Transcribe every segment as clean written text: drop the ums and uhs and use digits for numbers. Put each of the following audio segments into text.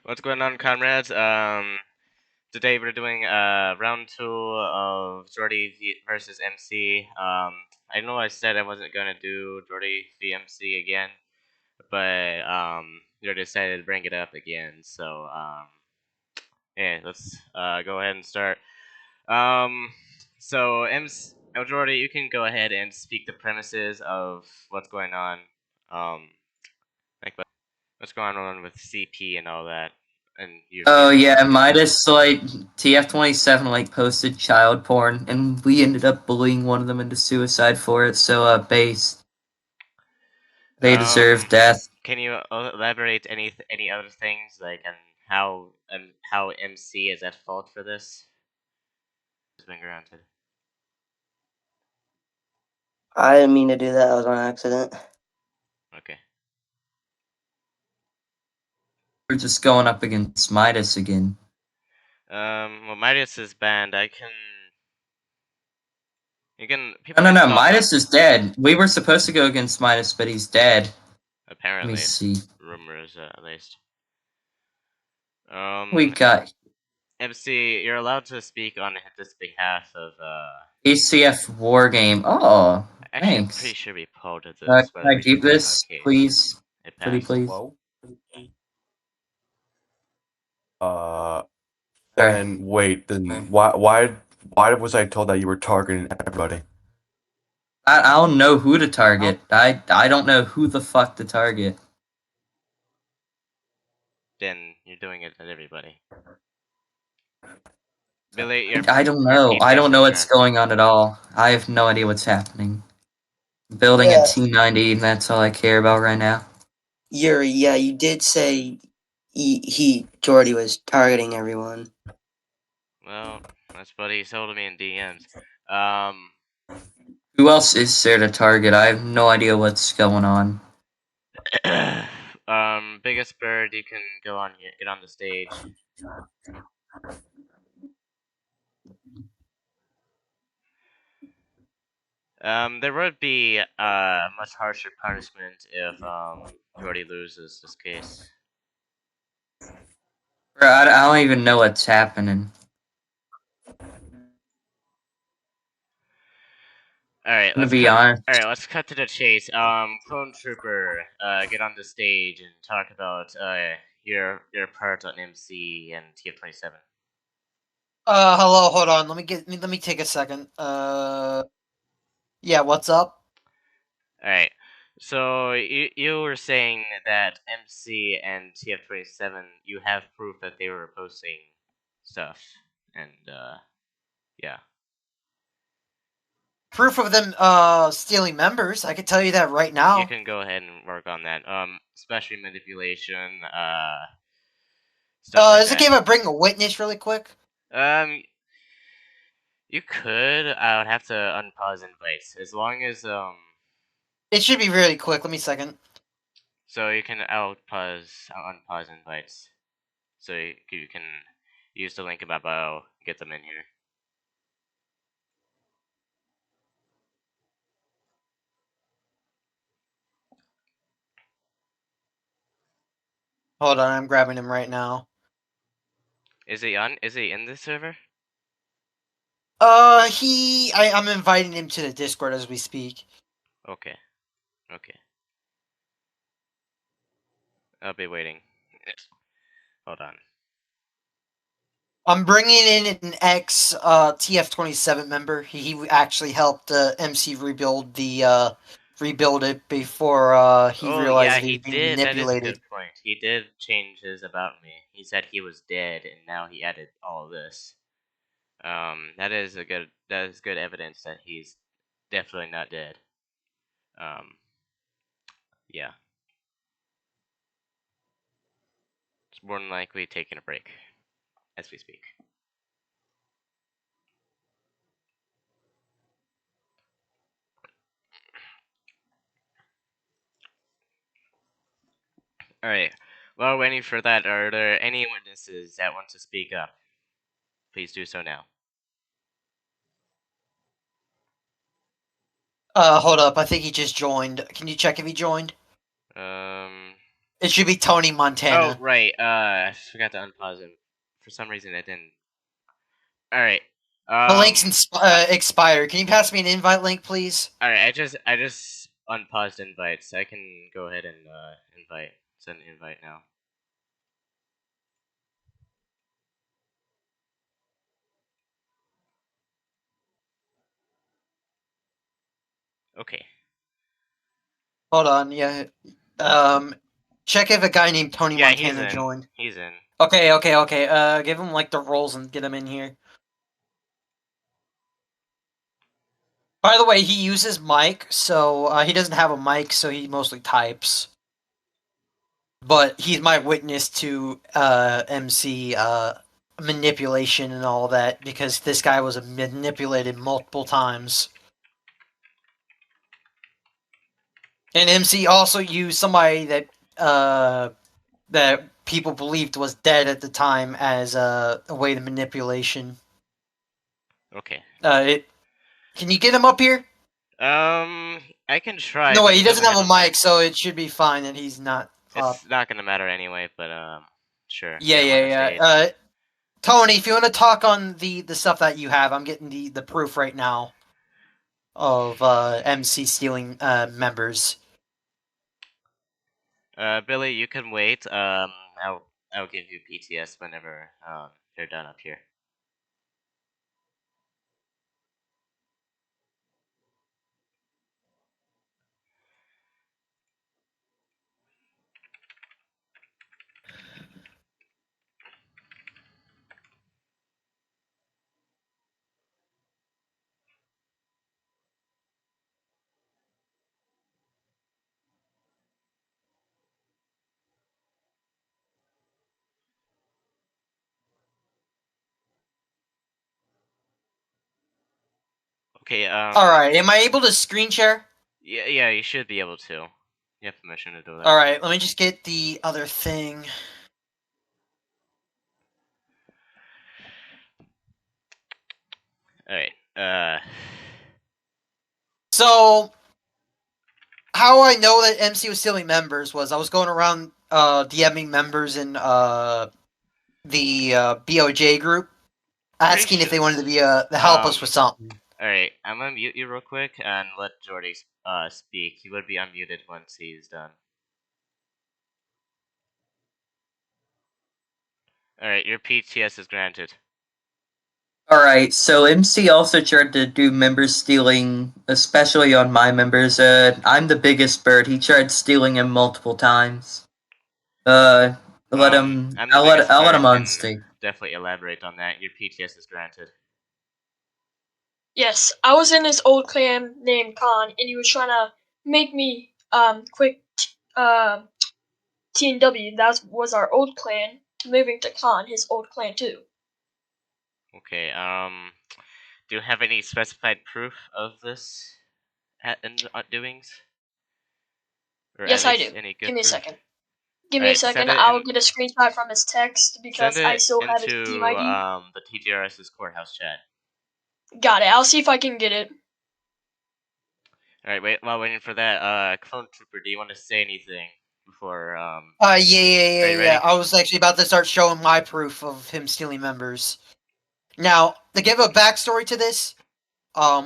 What's going on, comrades? Today we're doing round two of Jordi versus MC. I know I said I wasn't gonna do Jordi v MC again, but they decided to bring it up again. So yeah, let's go ahead and start. Um, so MC, Jordi, you can go ahead and speak the premises of what's going on. Um, like what's going on with CP and all that, and your Oh feelings yeah, on it. Midas TF27 posted child porn, and we ended up bullying one of them into suicide for it. So they deserve Um, death. can you elaborate any other things like on how MC is at fault for this? Has been granted. I didn't mean to do that. I was on accident. Okay. We're just going up against Midas again. Well, Midas is banned. I can. You can. No, People no, can no. talk on. Midas is dead. We were supposed to go against Midas, but he's dead. Let me Apparently, see. rumors at least. We Um, got MC, you're allowed to speak on this behalf of. ACF War Game. Oh, Actually, I'm pretty thanks. sure we voted this, Can whether I we keep should vote on this, case. please? It Pretty passed. please. Hello? Uh, Sorry. and wait, then why was I told that you were targeting everybody? I don't know who to target. I don't know who the fuck to target. Then you're doing it at everybody. Billy, your I don't your know. I PC don't know what's syndrome. going on at all. I have no idea what's happening. Building a Yeah, T90, and that's all I care about right now. Yuri. Yeah, you did say Jordy was targeting everyone. Well, that's what he told me in DMs. Um, Who else is there to target? I have no idea what's going on. biggest bird, you can go on here, get on the stage. There would be much harsher punishment if Jordy loses this case. Bro, I don't even know what's happening. All right, I'm gonna be honest. All right, let's cut to the chase. Clone Trooper, get on the stage and talk about your part on MC and TF27. Hello, hold on. Let me take a second. Yeah, what's up? All right. So you were saying that MC and TF27, you have proof that they were posting stuff, and yeah. Proof of them stealing members. I can tell you that right You now. can go ahead and work on that. Especially manipulation, stuff like Is it okay that. if I bring a witness really quick? Um, you could. I would have to unpause invites as long as It should be really quick. Let me second. So you can unpause invites. So you can use the link in my bio, get them in here. Hold on, I'm grabbing him right now. Is he on? Is he in this server? I'm inviting him to the Discord as we speak. Okay. Okay. I'll be waiting. Hold on. I'm bringing in an ex TF27 member. He actually helped MC rebuild it before he Oh realized yeah, that he he was being did. That is a manipulated. good point. He did change his about me. He said he was dead, and now he added all of this. That is good evidence that he's definitely not dead. Um, yeah, it's more than likely taking a break as we speak. All right. While waiting for that, are there any witnesses that want to speak up? Please do so now. Hold up. I think he just joined. Can you check if he joined? Um, It should be Tony Oh, Montana. right. I forgot to unpause him. For some reason, it didn't. All right. The link's expired. Can you pass me an invite link, please? All right. I just unpaused invites. I can go ahead and send an invite now. Okay. Hold on, yeah. Check if a guy named Tony Yeah, he's Montana in. joined. He's in. Okay. Give him like the roles and get him in here. By the way, he uses mic, so he doesn't have a mic, so he mostly types. But he's my witness to MC manipulation and all that because this guy was manipulated multiple times. And MC also used somebody that people believed was dead at the time as a way to manipulation. Okay. Can you get him up here? I can try. No but way, he doesn't have a mic, mic. so it should be fine that he's not up. It's not gonna matter anyway. But sure. Yeah. Get him on the stage. Tony, if you want to talk on the stuff that you have, I'm getting the proof right now of MC stealing members. Billy, you can wait. I'll give you PTS whenever you're done up here. Okay. All right, am I able to screen share? Yeah, you should be able to. You have permission to do that. All right, let me just get the other thing. All right. So, how I know that MC was stealing members was I was going around DMing members in the BOJ group, asking if they wanted to be to help us with something. All right, I'm gonna mute you real quick and let Jordy speak. He would be unmuted once he's done. All right, your PTS is granted. Alright, so MC also tried to do member stealing, especially on my members. I'm the biggest bird. He tried stealing him multiple times. Let him. I'm the I'll biggest let him bird, on and stage. definitely elaborate on that. Your PTS is granted. Yes, I was in this old clan named Khan, and he was trying to make me quit TNW. That was our old clan, moving to Khan, his old clan too. Okay. Do you have any specified proof of this doings? Or Yes, at I least do. any good Give me a proof? second. Give me a Alright, send second. it I will in- get a screenshot from his text because Send I it still have his into Steam ID. the TGRS's courthouse chat. Got it. I'll see if I can get it. All right, while waiting for that, Clone Trooper, do you want to say anything before? Yeah. I was actually about to start showing my proof of him stealing members. Now, to give a backstory to this,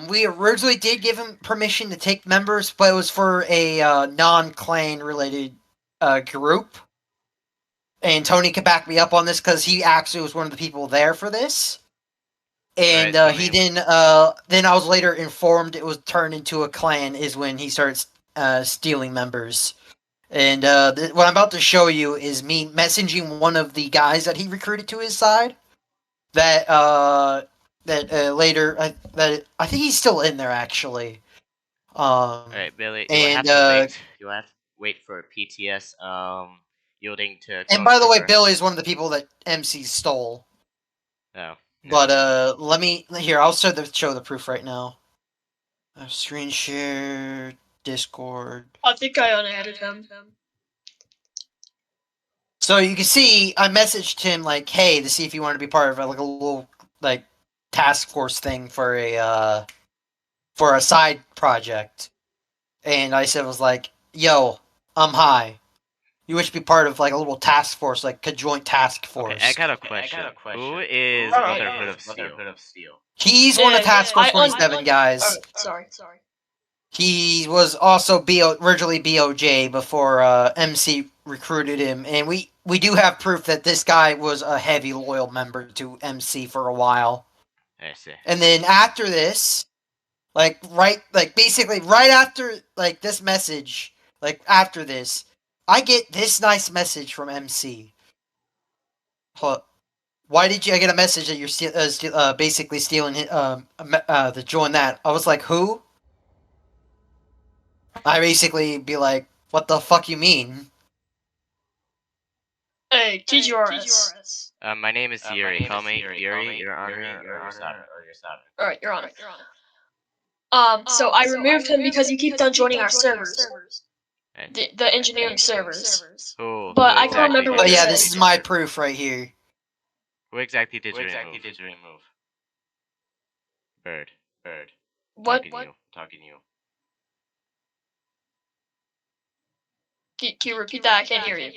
we originally did give him permission to take members, but it was for a non-clan related group. And Tony could back me up on this because he actually was one of the people there for this. And he then I was later informed it was turned into a clan is when he started stealing members. And what I'm about to show you is me messaging one of the guys that he recruited to his side. That later that I think he's still in there actually. All right, Billy, you will have And to wait. You will have to wait for PTS yielding to. and Clone by the way, Trooper. Billy is one of the people that MC stole. Oh. But let me here. I'll show the proof right now. Screen share Discord. I think I unadded him. So you can see, I messaged him like, "Hey," to see if he wanted to be part of like a little like task force thing for a side project. And I said was like, "Yo, I'm high," You wish to be part of like a little task force, like a joint task force. Okay, I got a question. Who is Alright. Brotherhood of Steel? He's one of Task Force 27 guys. Sorry. He was also originally BOJ before MC recruited him, and we do have proof that this guy was a heavy loyal member to MC for a while. I see. And then after this, basically right after like this message, like after this, I get this nice message from MC. Why did I get a message that you're basically stealing to join that? I was like, who? I basically be like, what the fuck you mean? Hey, TGRS. My name is Yuri. Call me Yuri, Your Honor, or Your Sovereign. Alright, Your Honor. So I removed him because he keeps on joining our servers. The engineering servers. Who But I exactly can't remember did what Oh he you yeah, said. this is my proof right here. Who exactly did you remove? Bird. What? Talking to you. Can you repeat that? I can't hear you.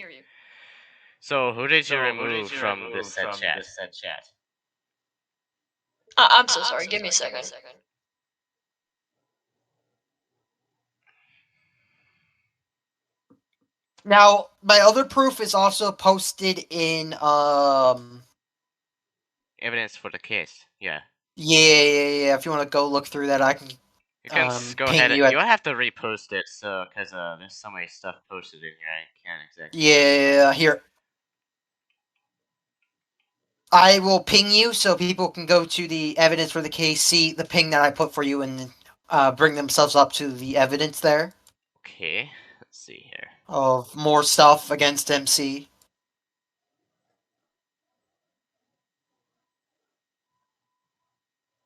So, who did you remove from this said chat? I'm so sorry. Give me a second. Now, my other proof is also posted in Evidence for the case. Yeah. yeah. If you want to go look through that, I can. You can go ping ahead. you at- You'll have to repost it, so because there's so many stuff posted in here, I can't exactly. Yeah, here. I will ping you so people can go to the evidence for the case, see the ping that I put for you, and bring themselves up to the evidence there Okay. Let's see here. of more stuff against MC.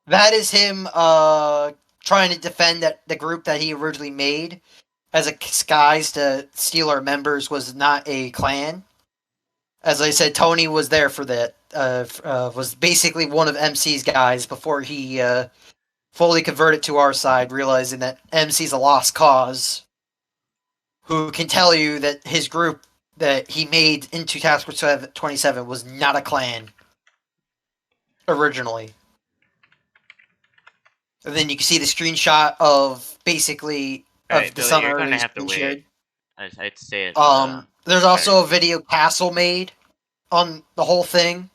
That is him trying to defend that the group that he originally made as a disguise to steal our members was not a clan. As I said, Tony was there for that. Was basically one of MC's guys before he fully converted to our side, realizing that MC's a lost cause. Who can tell you that his group that he made into Task Force 27 was not a clan originally. And then you can see the screenshot of basically Alright, of the Billy, sun you're earlier gonna have to wait. shared. I'd say it. There's also a video Castle made on the whole thing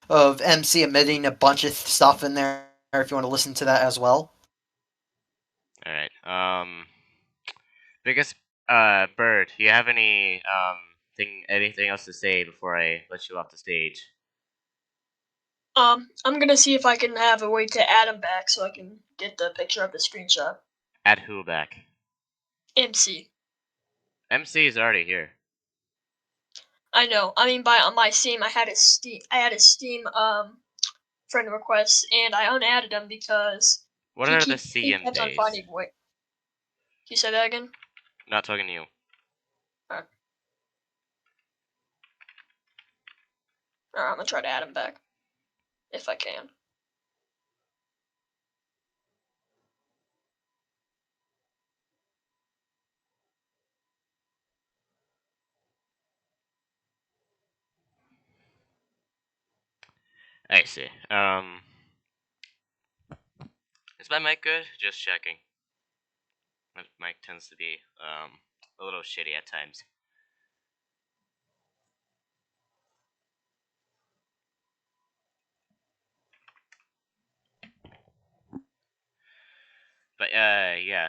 of MC admitting a bunch of stuff in there. If you want to listen to that as well. Alright. Biggest Bird, do you have anything else to say before I let you off the stage? I'm gonna see if I can have a way to add him back so I can get the picture of the screenshot. Add who back? MC. MC is already here. I know. I mean, on my Steam, I had his Steam friend requests, and I unadded him because What he are the he CM kept on days? finding way. Can you say that again? Not talking to you. Alright, I'm gonna try to add him back if I can. I see. Is my mic good? Just checking. My mic tends to be a little shitty at times. But yeah.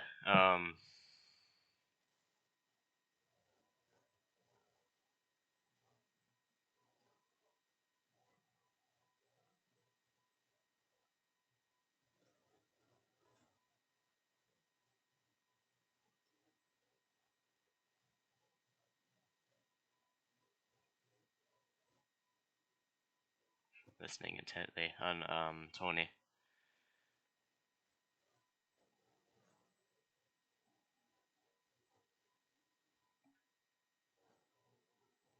Listening intently on Tony.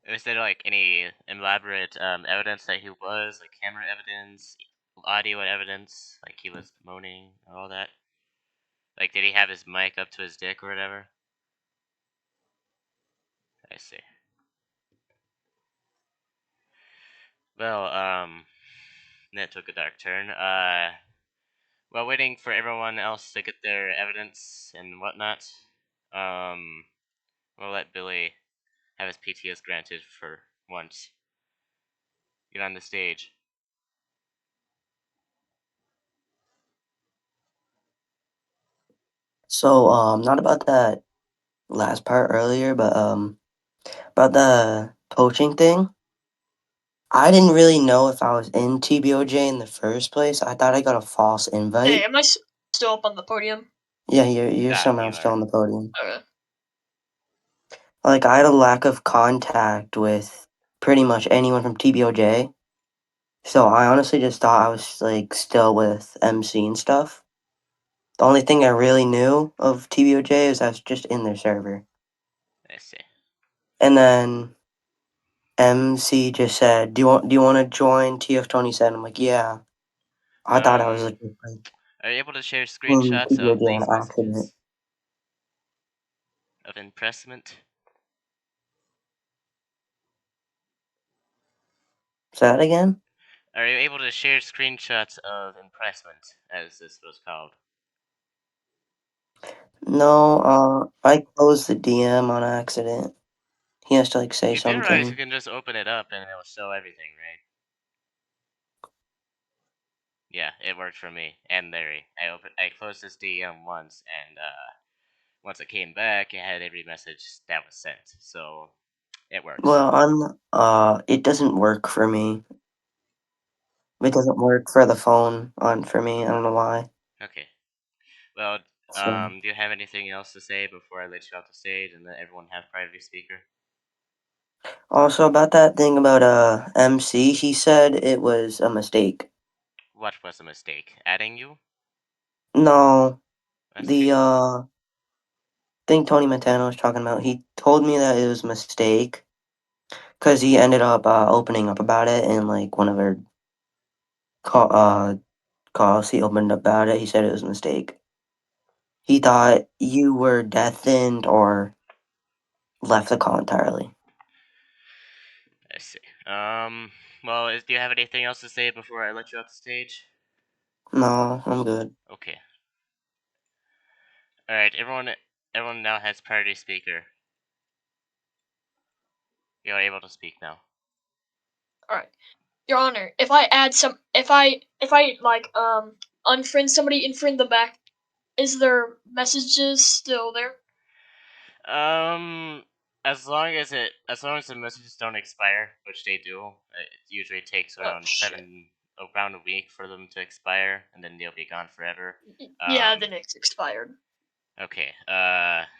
Is there like any elaborate evidence that he was, like camera evidence, audio evidence, like he was moaning and all that? Like, did he have his mic up to his dick or whatever? I see. Well, that took a dark turn. While waiting for everyone else to get their evidence and whatnot, we'll let Billy have his PTS granted for once. Get on the stage. So, not about that last part earlier, but about the poaching thing. I didn't really know if I was in TBOJ in the first place. I thought I got a false Hey, invite. am I still up on the podium? Yeah, you're Yeah, somehow you still are. on the podium. Okay. Like, I had a lack of contact with pretty much anyone from TBOJ. So I honestly just thought I was like still with MC and stuff. The only thing I really knew of TBOJ is I was just in their server. I see. And then MC just said, "Do you want to join TF27?" I'm like, "Yeah." I thought I was like Are you able to share in screenshots of TBOJ these on accident. messages? Of impressment? Say that again? Are you able to share screenshots of impressment, as this was called? No, I closed the DM on accident. He has to like say You do realize you something. can just open it up and it'll show everything, right? Yeah, it worked for me and Larry. I closed this DM once, and once it came back, it had every message that was sent. So it works. Well, it doesn't work for me. It doesn't work for the phone on for me. I don't know why. Okay. Well, So do you have anything else to say before I let you off the stage and let everyone have priority speaker? also about that thing about MC, he said it was a mistake. What was a mistake? Adding you? No, Okay. the thing Tony Montana was talking about, he told me that it was a mistake because he ended up opening up about it in like one of our calls. He opened up about it. He said it was a mistake. He thought you were deafened or left the call entirely. I see. Well, do you have anything else to say before I let you off the stage? No, I'm good. Okay. All right, everyone now has priority speaker. You are able to speak now. All right. Your Honor, if I like unfriend somebody and friend them back, is their messages still there? As long as the messages don't expire, which they do, it usually takes Oh around shit. around a week for them to expire, and then they'll be gone forever. Yeah, then it's expired. Okay.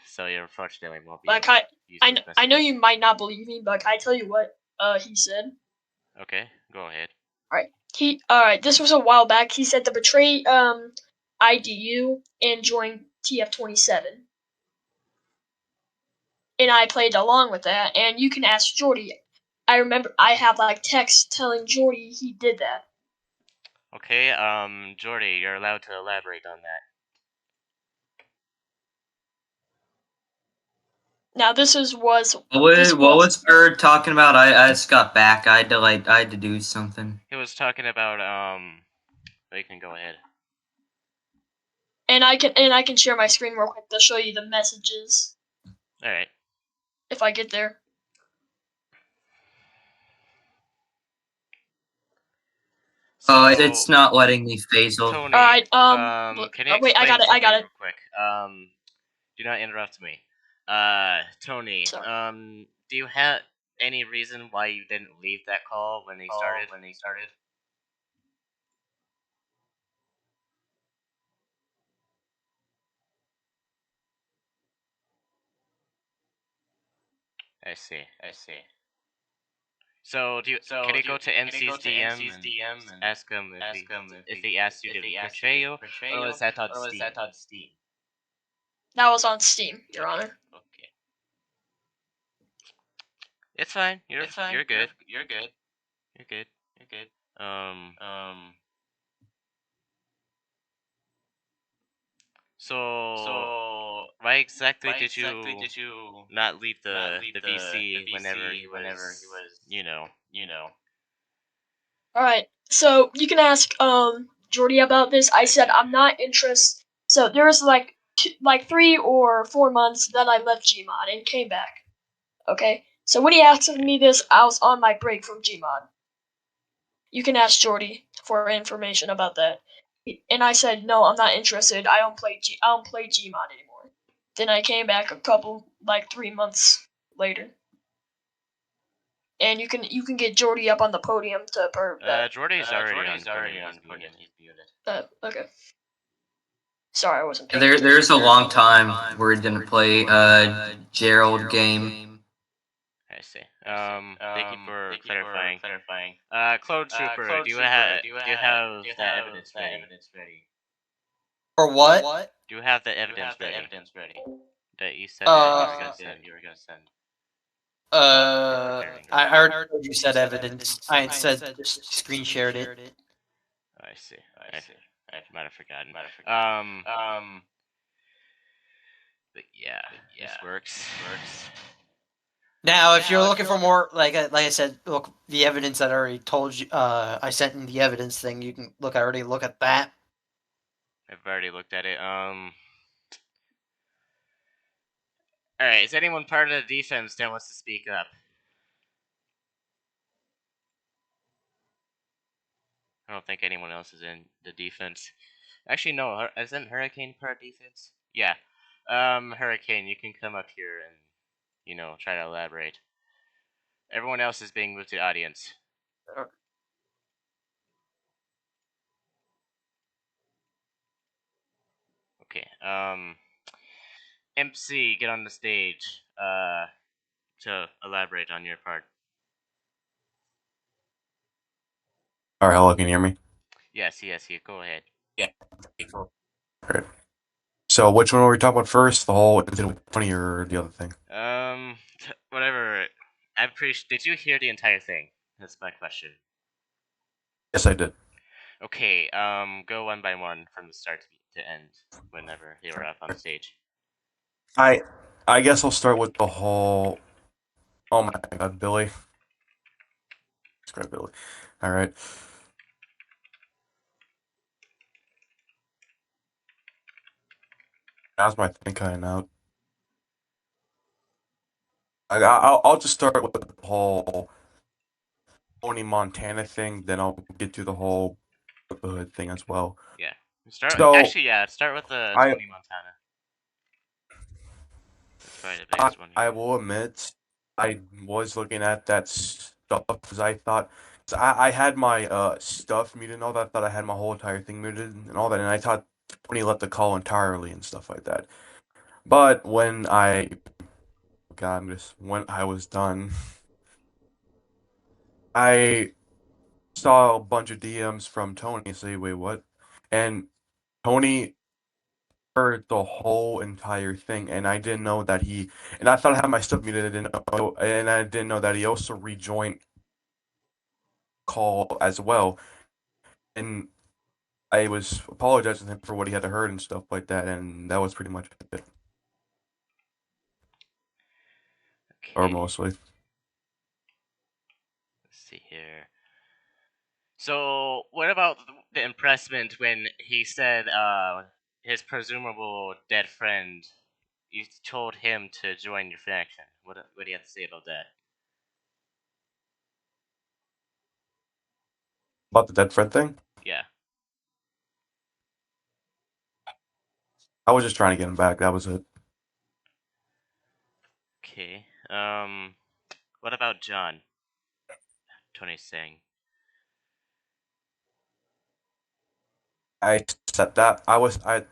So you unfortunately won't be Like able to use those messages. I know you might not believe me, but can I tell you what he said? Okay, go ahead. Alright, this was a while back. He said to betray IDU and join TF27. And I played along with that, and you can ask Jordi. I remember I have like text telling Jordi he did that. Okay, Jordi, you're allowed to elaborate on that. Now this was What was Bird talking about? I just got back. I had to do something. He was talking about you can go ahead. and I can share my screen real quick to show you the messages All right. if I get there. So It's not letting me phasal. Tony, Alright, can you wait, I explain got it. something real quick? Do not interrupt me. Tony, Sorry. do you have any reason why you didn't leave that call when he started? I see. So can you go to MC's DM and ask him if he asked you to betray you, or was that on Steam? That was on Steam, Your Honor. Okay. It's fine. You're good. You're good. Um. So why exactly did you not leave the VC whenever he was All right. So you can ask Jordi about this. I said I'm not interested. So there was like 3 or 4 months that I left Gmod and came back. Okay. So when he asked me this, I was on my break from Gmod. You can ask Jordi for information about that. And I said no, I'm not interested. I don't play Gmod anymore. Then I came back a couple 3 months later. And you can get Jordi up on the podium to perv that. Jordy's already on podium. He's muted. Okay. Sorry, I wasn't paying There's a long time where he didn't play Gerald game. I see. Thank you for clarifying. Clone Trooper, do you have that evidence ready? For what? Do you have the evidence ready? That you said that you were gonna send. I heard you said evidence. I said just screen shared it. I see. I might have forgotten. But yeah, this works. Now, if you're looking for more, like I said, look, the evidence that I already told you, I sent in the evidence thing. You can already look at that. I've already looked at it. All right. Is anyone part of the defense that wants to speak up? I don't think anyone else is in the defense. Actually, no. Isn't Hurricane part defense? Yeah. Hurricane, you can come up here and try to elaborate. Everyone else is being moved to the audience. Okay. MC, get on the stage. To elaborate on your part. All right, hello, can you hear me? Yes. Go ahead. Yeah. All right. So, which one were we talking about first? The whole incident with 20 or the other thing? Whatever. I'm pretty. Did you hear the entire thing? That's my question. Yes, I did. Okay. Go one by one from the start to end. Whenever they were up on stage. I guess I'll start with the whole. Oh my God, Billy. Describe Billy. All right. How's my thing cutting out? I'll just start with the whole Tony Montana thing, then I'll get to the whole Hood thing as well. Yeah. Start with the Tony Montana. That's probably the biggest one. I will admit, I was looking at that stuff because I thought I had my stuff muted and all that. I thought I had my whole entire thing muted and all that, and I thought Tony left the call entirely and stuff like that. But when when I was done, I saw a bunch of DMs from Tony say, "Wait, what?" And Tony heard the whole entire thing, and I didn't know that and I thought I had my stuff muted, and I didn't know that he also rejoined call as well, and I was apologizing to him for what he had heard and stuff like that, and that was pretty much it, or Okay. mostly. Let's see here. So, what about the impressment when he said his presumable dead friend, you told him to join your faction? What do you have to say about that? About the dead friend thing? Yeah. I was just trying to get him back. That was it. Okay. What about John? Tony's saying. I said that. I.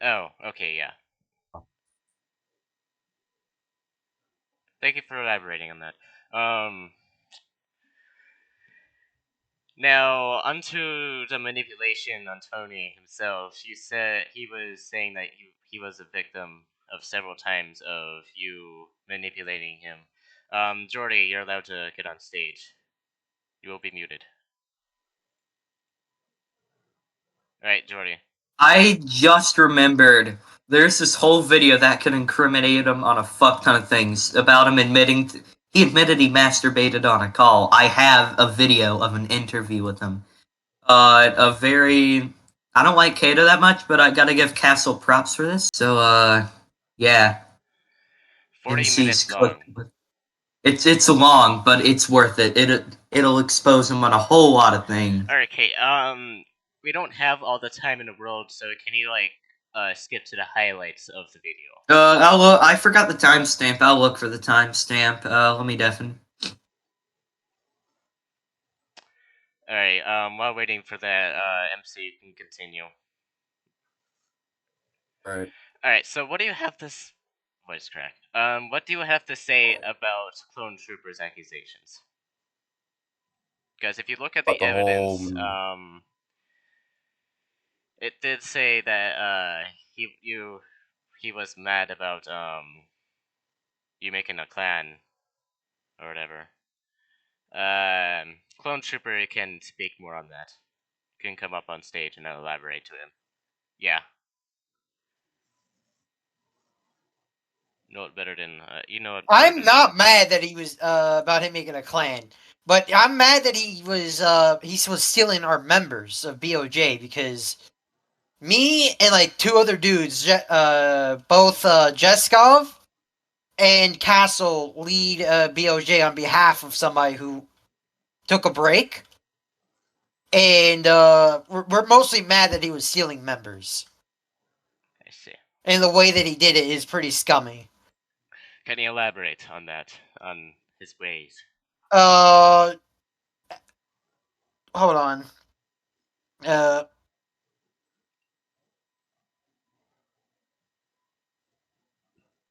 Oh, okay, yeah. Thank you for elaborating on that. Now, onto the manipulation on Tony himself. You said he was saying that he was a victim of several times of you manipulating him. Jordi, you're allowed to get on stage. You will be muted. Alright, Jordi. I just remembered there's this whole video that could incriminate him on a fuck ton of things about him admitting he admitted he masturbated on a call. I have a video of an interview with him. A very I don't like Kato that much, but I gotta give Castle props for this. So yeah. 40 MC's minutes long. It's long, but it's worth it. It'll expose him on a whole lot of things. Alright, Kate, we don't have all the time in the world, so can you, like, skip to the highlights of the video? I forgot the timestamp. I'll look for the timestamp. Let me deafen. Alright, while waiting for that, MC, you can continue. Alright. Alright, so what do you have to voice crack. What do you have to say about Clone Trooper's accusations? Because if you look at But the the whole evidence, it did say that he was mad about you making a clan or whatever. Clone Trooper can speak more on that. Can come up on stage and elaborate to him. Yeah. Know it better than you know it. better I'm than not him. mad that he was about him making a clan, but I'm mad that he was stealing our members of BOJ because me and like two other dudes, both Jeskov and Castle lead BOJ on behalf of somebody who took a break, and we're mostly mad that he was stealing members, I see. and the way that he did it is pretty scummy. Can you elaborate on that? On his ways? Hold on.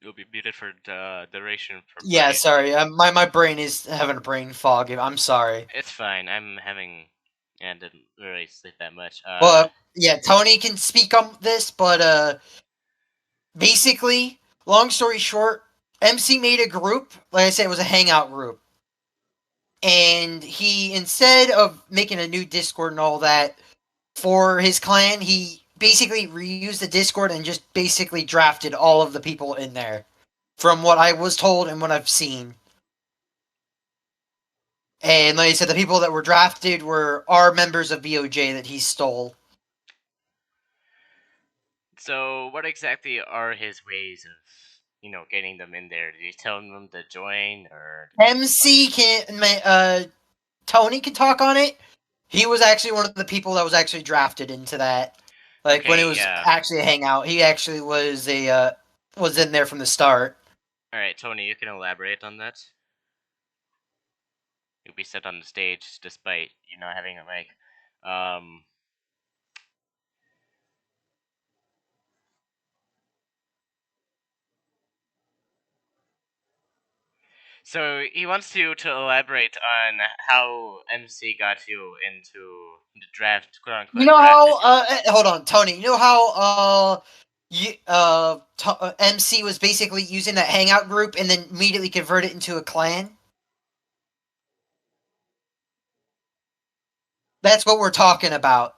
You'll be muted for the duration for Yeah, play. sorry. My brain is having a brain fog. I'm sorry. It's fine. I'm having. Yeah, I didn't really sleep that much. Well, yeah, Tony can speak on this, but basically, long story short, MC made a group. Like I said, it was a hangout group, and he instead of making a new Discord and all that for his clan, he basically reused the Discord and just basically drafted all of the people in there, from what I was told and what I've seen. And like I said, the people that were drafted were our members of BOJ that he stole. So, what exactly are his ways of, getting them in there? Did he tell them to join, or MC can, Tony can talk on it. He was actually one of the people that was actually drafted into that. Like when it Okay, was yeah. actually a hangout, he actually was was in there from the start. All right, Tony, you can elaborate on that. You'll be set on the stage despite you not having a mic. So he wants you to elaborate on how MC got you into the draft, quote unquote. You know how? Hold on, Tony. You know how? MC was basically using that hangout group and then immediately converted it into a clan. That's what we're talking about.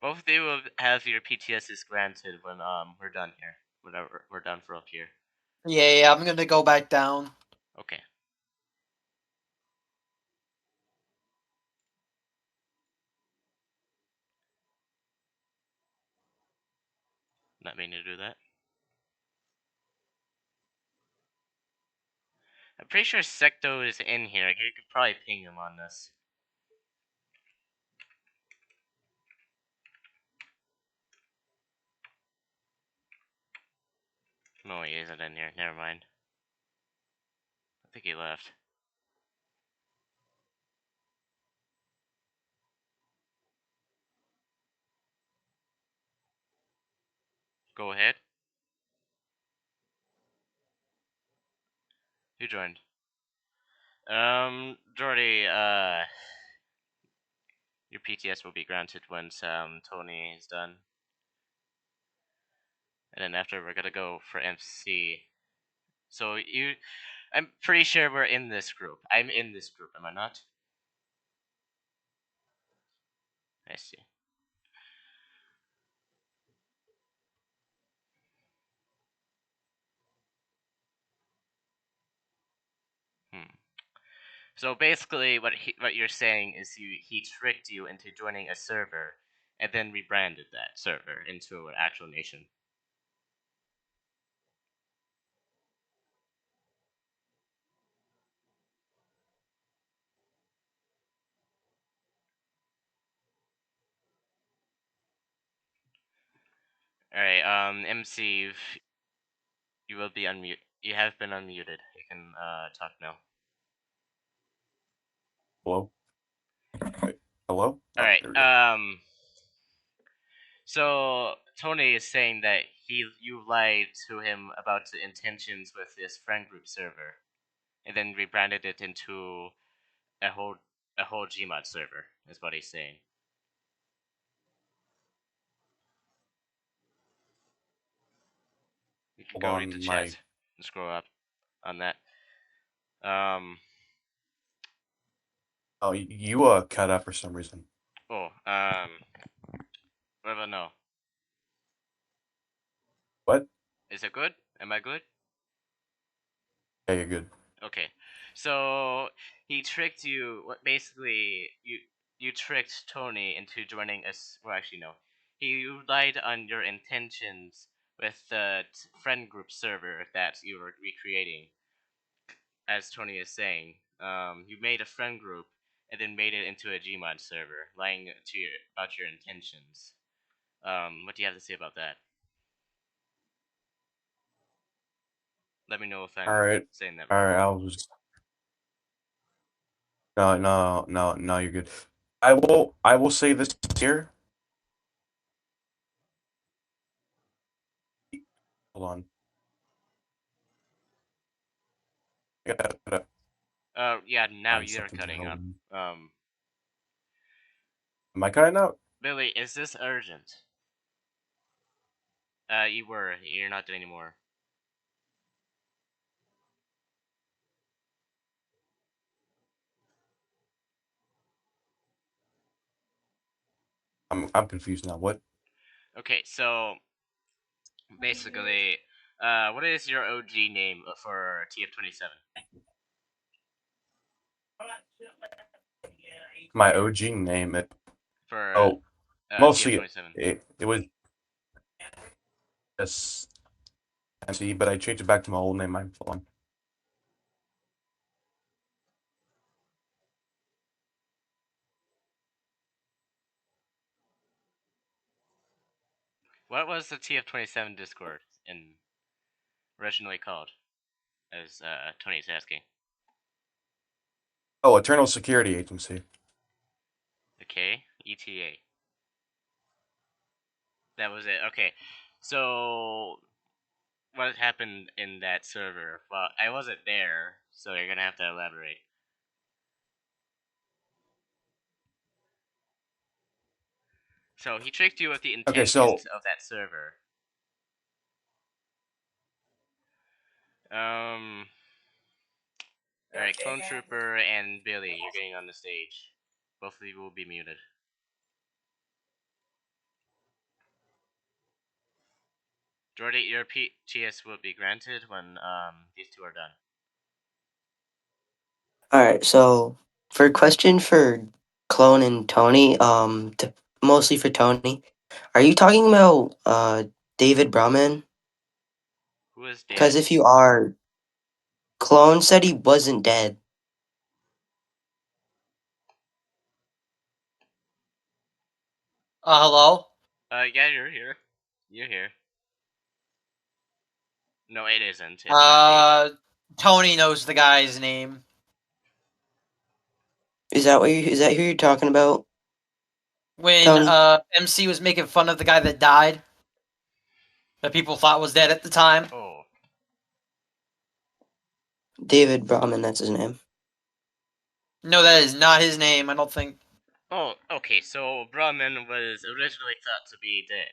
Both of you will have your PTSs granted when we're done here. Whenever we're done for up here. Yeah, I'm gonna go back down. Okay. Not meaning to do that. I'm pretty sure Secto is in here. You could probably ping him on this. No, he isn't in here. Never mind. I think he left. Go ahead. Who joined? Jordi, your PTS will be granted once Tony is done. And then after we're gonna go for MC. So I'm pretty sure we're in this group. I'm in this group, am I not? I see. So basically, what you're saying is he tricked you into joining a server, and then rebranded that server into an actual nation. All right, MC, you will be unmute. You have been unmuted. You can talk now. Hello? Wait, hello? All right. There we go. So Tony is saying that you lied to him about the intentions with this friend group server, and then rebranded it into a whole Gmod server. Is what he's saying. You can Hold go read the on, my... chat and scroll up on that. Um. Oh, you cut out for some reason. Oh. What about now? What? Is it good? Am I good? Yeah, you're good. Okay. So he tricked you. Basically, you tricked Tony into joining us. Well, actually, no. He lied on your intentions with the friend group server that you were recreating. As Tony is saying, you made a friend group and then made it into a Gmod server, lying about your intentions. What do you have to say about that? Let me know if I'm Alright. saying that right. Alright, I was... No, you're good. I will say this here. Hold on. Yeah, now Find you're something to cutting help up. me. Am I cutting out? Billy, is this urgent? You were. You're not anymore. I'm confused now. What? Okay, so basically, what is your OG name for TF27? My OG name. For Oh, mostly TF27. it was just MC, but I changed it back to my old name. I'm hold on. What was the TF27 Discord originally called? As Tony's asking. Oh, Eternal Security Agency. Okay, ETA. That was it. Okay, so what happened in that server? Well, I wasn't there, so you're gonna have to elaborate. So he tricked you with the Okay, so intentions of that server. Alright, Clone Trooper and Billy, you're getting on the stage. Both of you will be muted. Jordy, your PTS will be granted when these two are done. Alright, so for a question for Clone and Tony, mostly for Tony, are you talking about David Brahman? Who is Because dead? if you are, Clone said he wasn't dead. Hello? Yeah, you're here. You're here. No, it isn't. It's not David. Tony knows the guy's name. Is that who you're talking about? When Tony? MC was making fun of the guy that died, that people thought was dead at the time. Oh. David Brahman, that's his name. No, that is not his name, I don't think. Oh, okay, so Brahman was originally thought to be dead.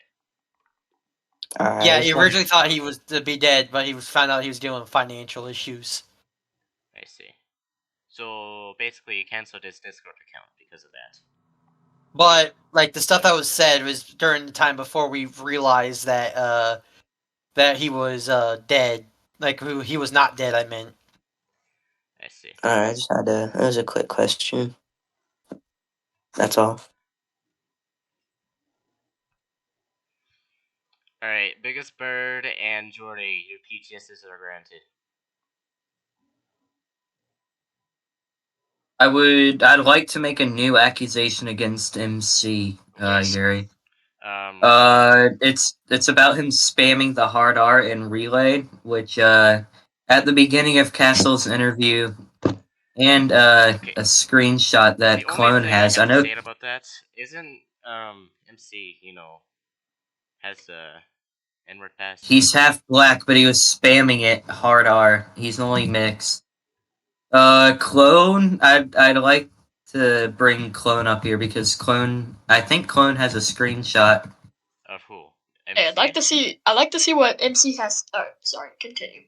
Yeah, he originally thought he was to be dead, but he found out he was dealing with financial issues. I see. So basically, he canceled his Discord account because of that. But like the stuff that was said was during the time before we realized that that he was dead. Like he was not dead. I meant. I see. Alright, I just had to. It was a quick question. That's all. Alright, Biggest Bird and Jordy, your PTSs are granted. I'd like to make a new accusation against MC, Yes. Gary. What? It's about him spamming the hard R in Relay, which, at the beginning of Castle's interview, and, Okay. a screenshot that The only Clone thing I has. have I to know say about that isn't, MC, has the N-word pass. he's half black, but he was spamming it hard R. He's only mixed. Clone, I'd like to bring Clone up here because I think Clone has a screenshot. Of who? Hey, MC? I'd like to see what MC has. Sorry, continue.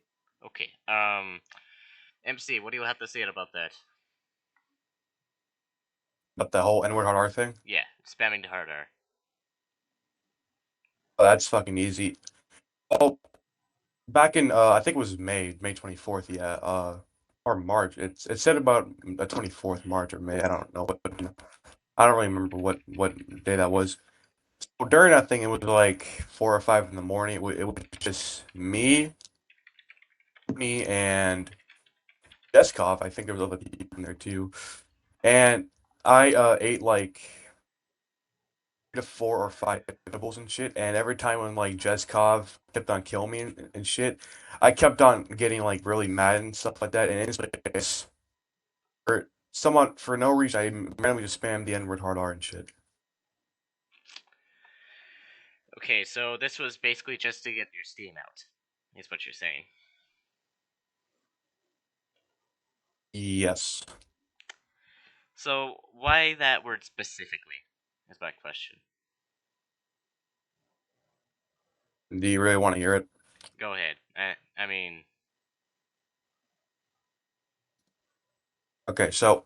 Okay. MC, what do you have to say about that? But the whole N-word hard R thing? Yeah, spamming the hard R. Oh, that's fucking easy. Oh, back in I think it was May 24th, yeah, or March. It said about the 24th March or May. I don't know what. I don't really remember what day that was. So during that thing, it was like 4 or 5 in the morning. It was just me, and Jeskov. I think there was other people in there too. And I ate like 4 or 5 edibles and shit. And every time when like Jeskov kept on killing me and shit, I kept on getting like really mad and stuff like that. And it's like for someone for no reason, I randomly just spammed the N-word hard R and shit. Okay, so this was basically just to get your steam out, is what you're saying. Yes. So, why that word specifically, is my question. Do you really want to hear it? Go ahead. I mean... Okay, so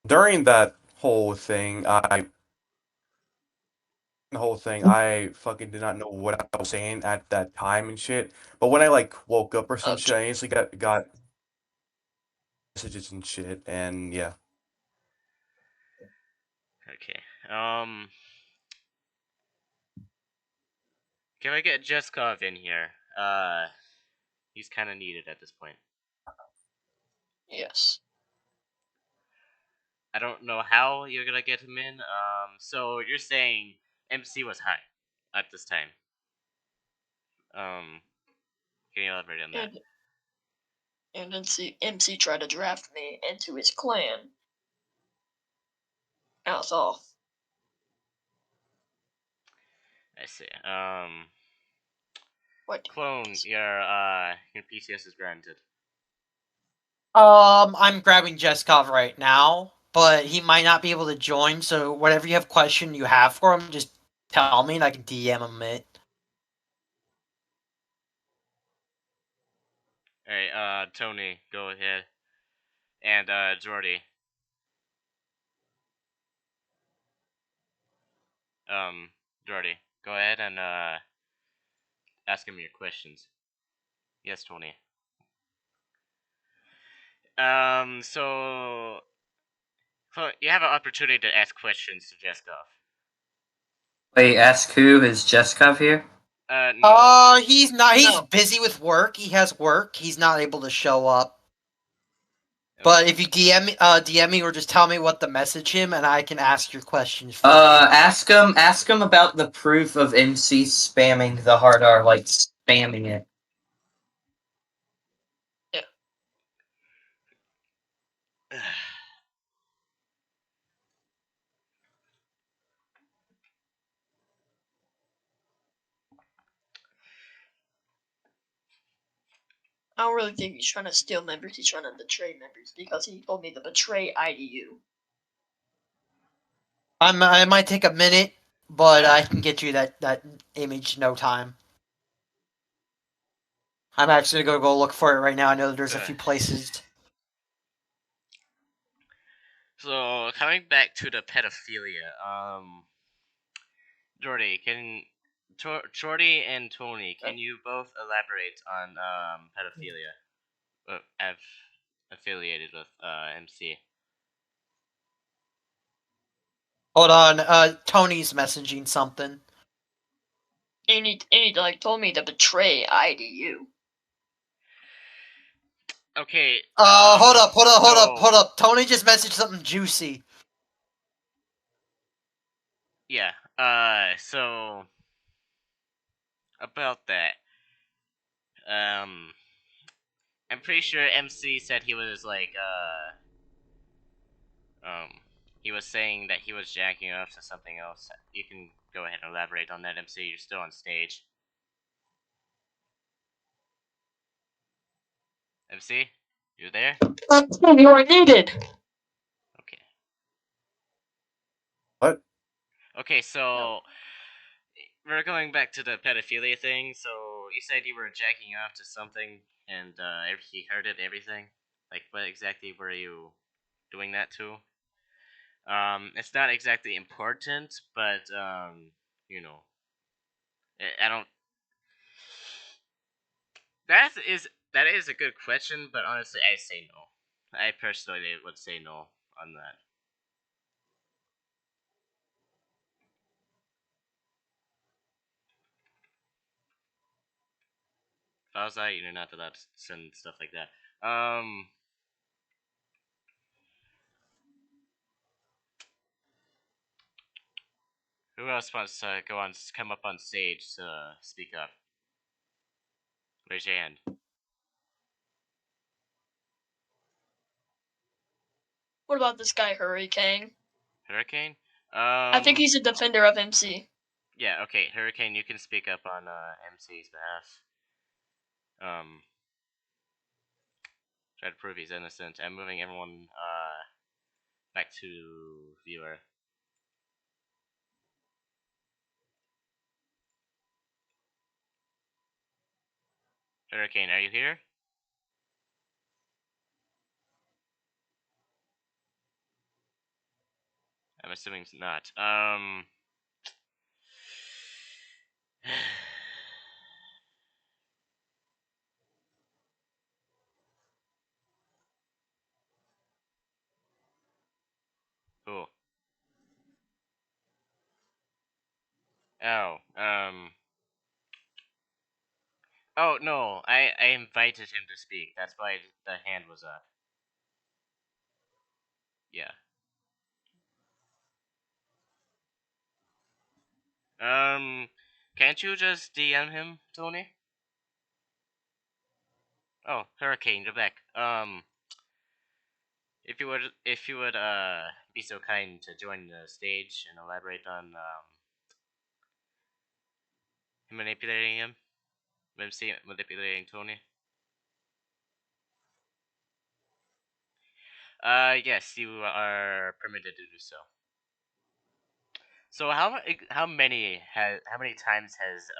during that whole thing, I fucking did not know what I was saying at that time and shit. But when I like woke up or some shit, I instantly got messages and shit, and yeah. Okay. Can I get Jeskov in here? He's kind of needed at this point. Yes. I don't know how you're gonna get him in. So you're saying MC was high at this time. Can you elaborate on that? And MC tried to draft me into his clan. That's all. I see. What? Clone, your PCS is granted. I'm grabbing Jeskov right now, but he might not be able to join. So whatever you have question you have for him, just tell me and I can DM him it. Alright, Tony, go ahead. And, Jordy. Jordy, go ahead and, ask him your questions. Yes, Tony. So you have an opportunity to ask questions to Jeskov. Wait, ask who? Is Jeskov here? No. He's not. He's No. busy with work. He has work. He's not able to show up. Okay. But if you DM me or just tell me what to message him, and I can ask your questions for you. Ask him about the proof of MC spamming the hard R, like spamming it. I don't really think he's trying to steal members. He's trying to betray members because he told me to betray IDU. I might take a minute, but I can get you that image in no time. I'm actually gonna go look for it right now. I know there's a few places. So coming back to the pedophilia, Jordy, Jordy and Tony, can you both elaborate on pedophilia? affiliated with MC. Hold on, Tony's messaging something. And he like told me to betray IDU. Okay. Hold so, up. Tony just messaged something juicy. Yeah. So about that. I'm pretty sure MC said he was like he was saying that he was jacking off to something else. You can go ahead and elaborate on that, MC. You're still on stage. MC, you there? You are needed. Okay. What? Okay, so we're going back to the pedophilia thing. So you said you were jacking off to something, and he heard it. Everything. Like, what exactly were you doing that to? It's not exactly important, but you know, I don't. That is a good question, but honestly, I say no. I personally would say no on that. If I was that, you're not allowed to send stuff like that. Who else wants to come up on stage to speak up? Raise your hand. What about this guy Hurricane? Hurricane? I think he's a defender of MC. Yeah, okay, Hurricane, you can speak up on MC's behalf. Try to prove he's innocent. I'm moving everyone back to viewer. Hurricane, are you here? I'm assuming not. Cool. Oh, Oh no, I invited him to speak. That's why the hand was up. Yeah. Can't you just DM him, Tony? Oh, Hurricane, you're back. if you would be so kind to join the stage and elaborate on him manipulating him, MC manipulating Tony. Yes, you are permitted to do so. So how many times has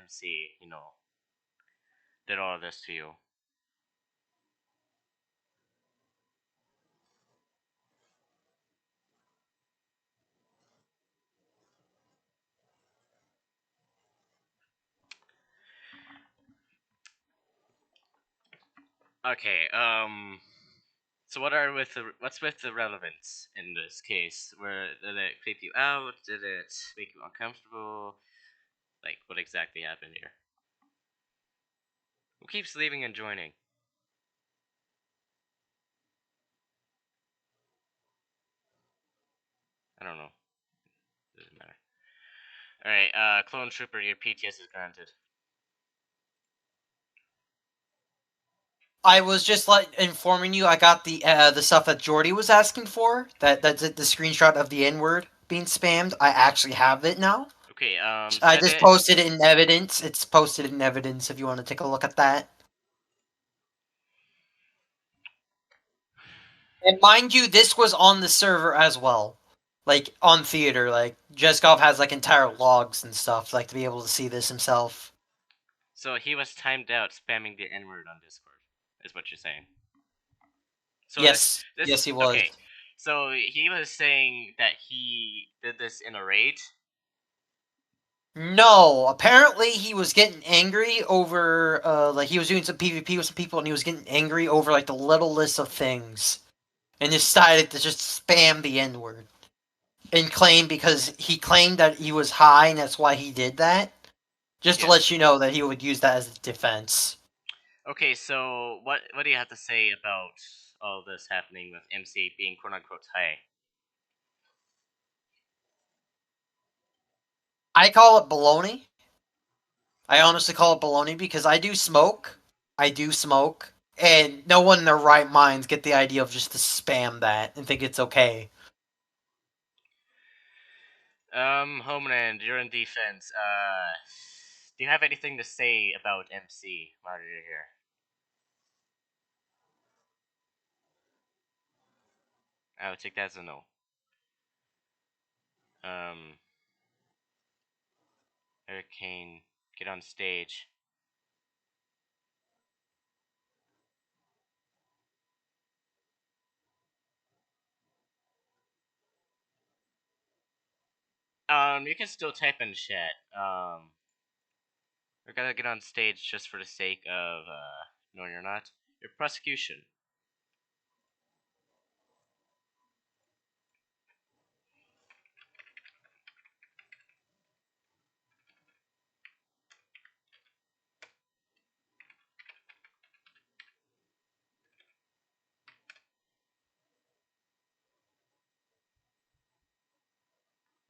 MC did all of this to you? Okay. So what's with the relevance in this case? Did it creep you out? Did it make you uncomfortable? Like, what exactly happened here? Who keeps leaving and joining? I don't know. Doesn't matter. All right, Clone Trooper, your PTS is granted. I was just like informing you. I got the stuff that Jordy was asking for. That's the screenshot of the N word being spammed. I actually have it now. Okay. I just posted it in evidence. It's posted in evidence if you want to take a look at that. And mind you, this was on the server as well. Like, on theater. Like, Jeskov has, like, entire logs and stuff, like, to be able to see this himself. So he was timed out spamming the N word on Discord, is what you're saying. So yes. Yes, he was. Okay. So he was saying that he did this in a rage. No, apparently he was getting angry over like he was doing some PvP with some people and he was getting angry over like the littlest of things. And decided to just spam the N-word. And claim because he claimed that he was high and that's why he did that. Just to Yes. let you know that he would use that as a defense. Okay, so what do you have to say about all this happening with MC being quote unquote high? I call it baloney. I honestly call it baloney because I do smoke. And no one in their right minds get the idea of just to spam that and think it's okay. Homeland, you're in defense. Do you have anything to say about MC while you're here? I would take that as a no. Hurricane, get on stage. You can still type in chat. We're gonna get on stage just for the sake of, no, you're not. Your prosecution.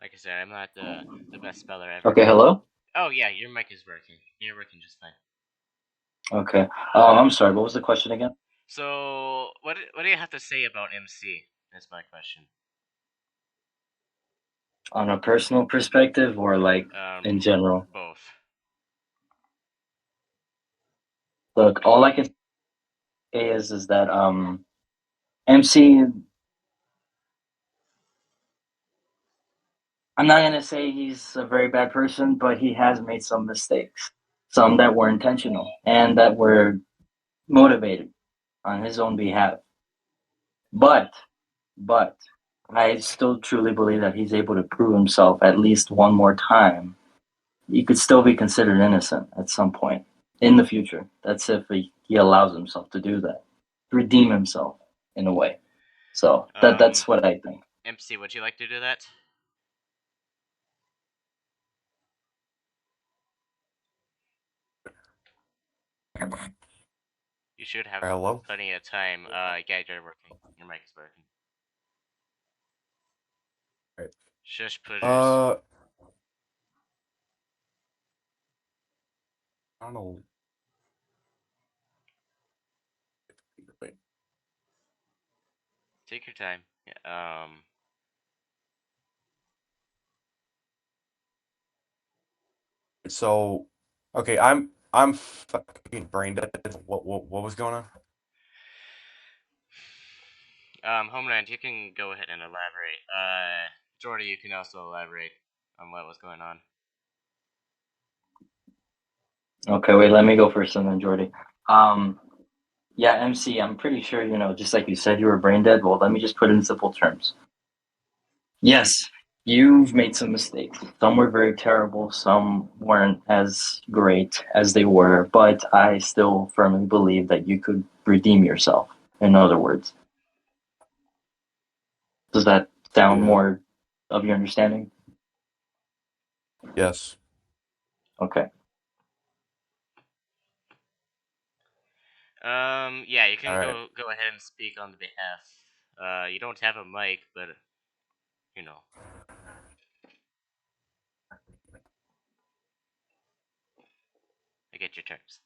Like I said, I'm not the best speller ever. Okay, hello? Oh yeah, your mic is working. You're working just fine. Okay. I'm sorry, what was the question again? So, what do you have to say about MC? That's my question. On a personal perspective or like in general? Both. Look, all I can say is that MC, I'm not gonna say he's a very bad person, but he has made some mistakes. Some that were intentional and that were motivated on his own behalf. But I still truly believe that he's able to prove himself at least one more time. He could still be considered innocent at some point in the future. That's if he allows himself to do that, redeem himself in a way. So that's what I think. MC, would you like to do that? You should have Hello? plenty of time. Yeah, you're working. Your mic is working. Right. Shush, pushers. I don't know. Wait. Take your time. Yeah, So, okay, I'm fucking brain dead. What was going on? Homeland, you can go ahead and elaborate. Jordy, you can also elaborate on what was going on. Okay, wait, let me go first and then Jordy. Yeah, MC, I'm pretty sure, just like you said, you were brain dead. Well, let me just put it in simple terms. Yes, you've made some mistakes. Some were very terrible, some weren't as great as they were, but I still firmly believe that you could redeem yourself, in other words. Does that sound more of your understanding? Yes. Okay. Yeah, you can All right. go ahead and speak on the behalf. You don't have a mic, but you know. I get your terms.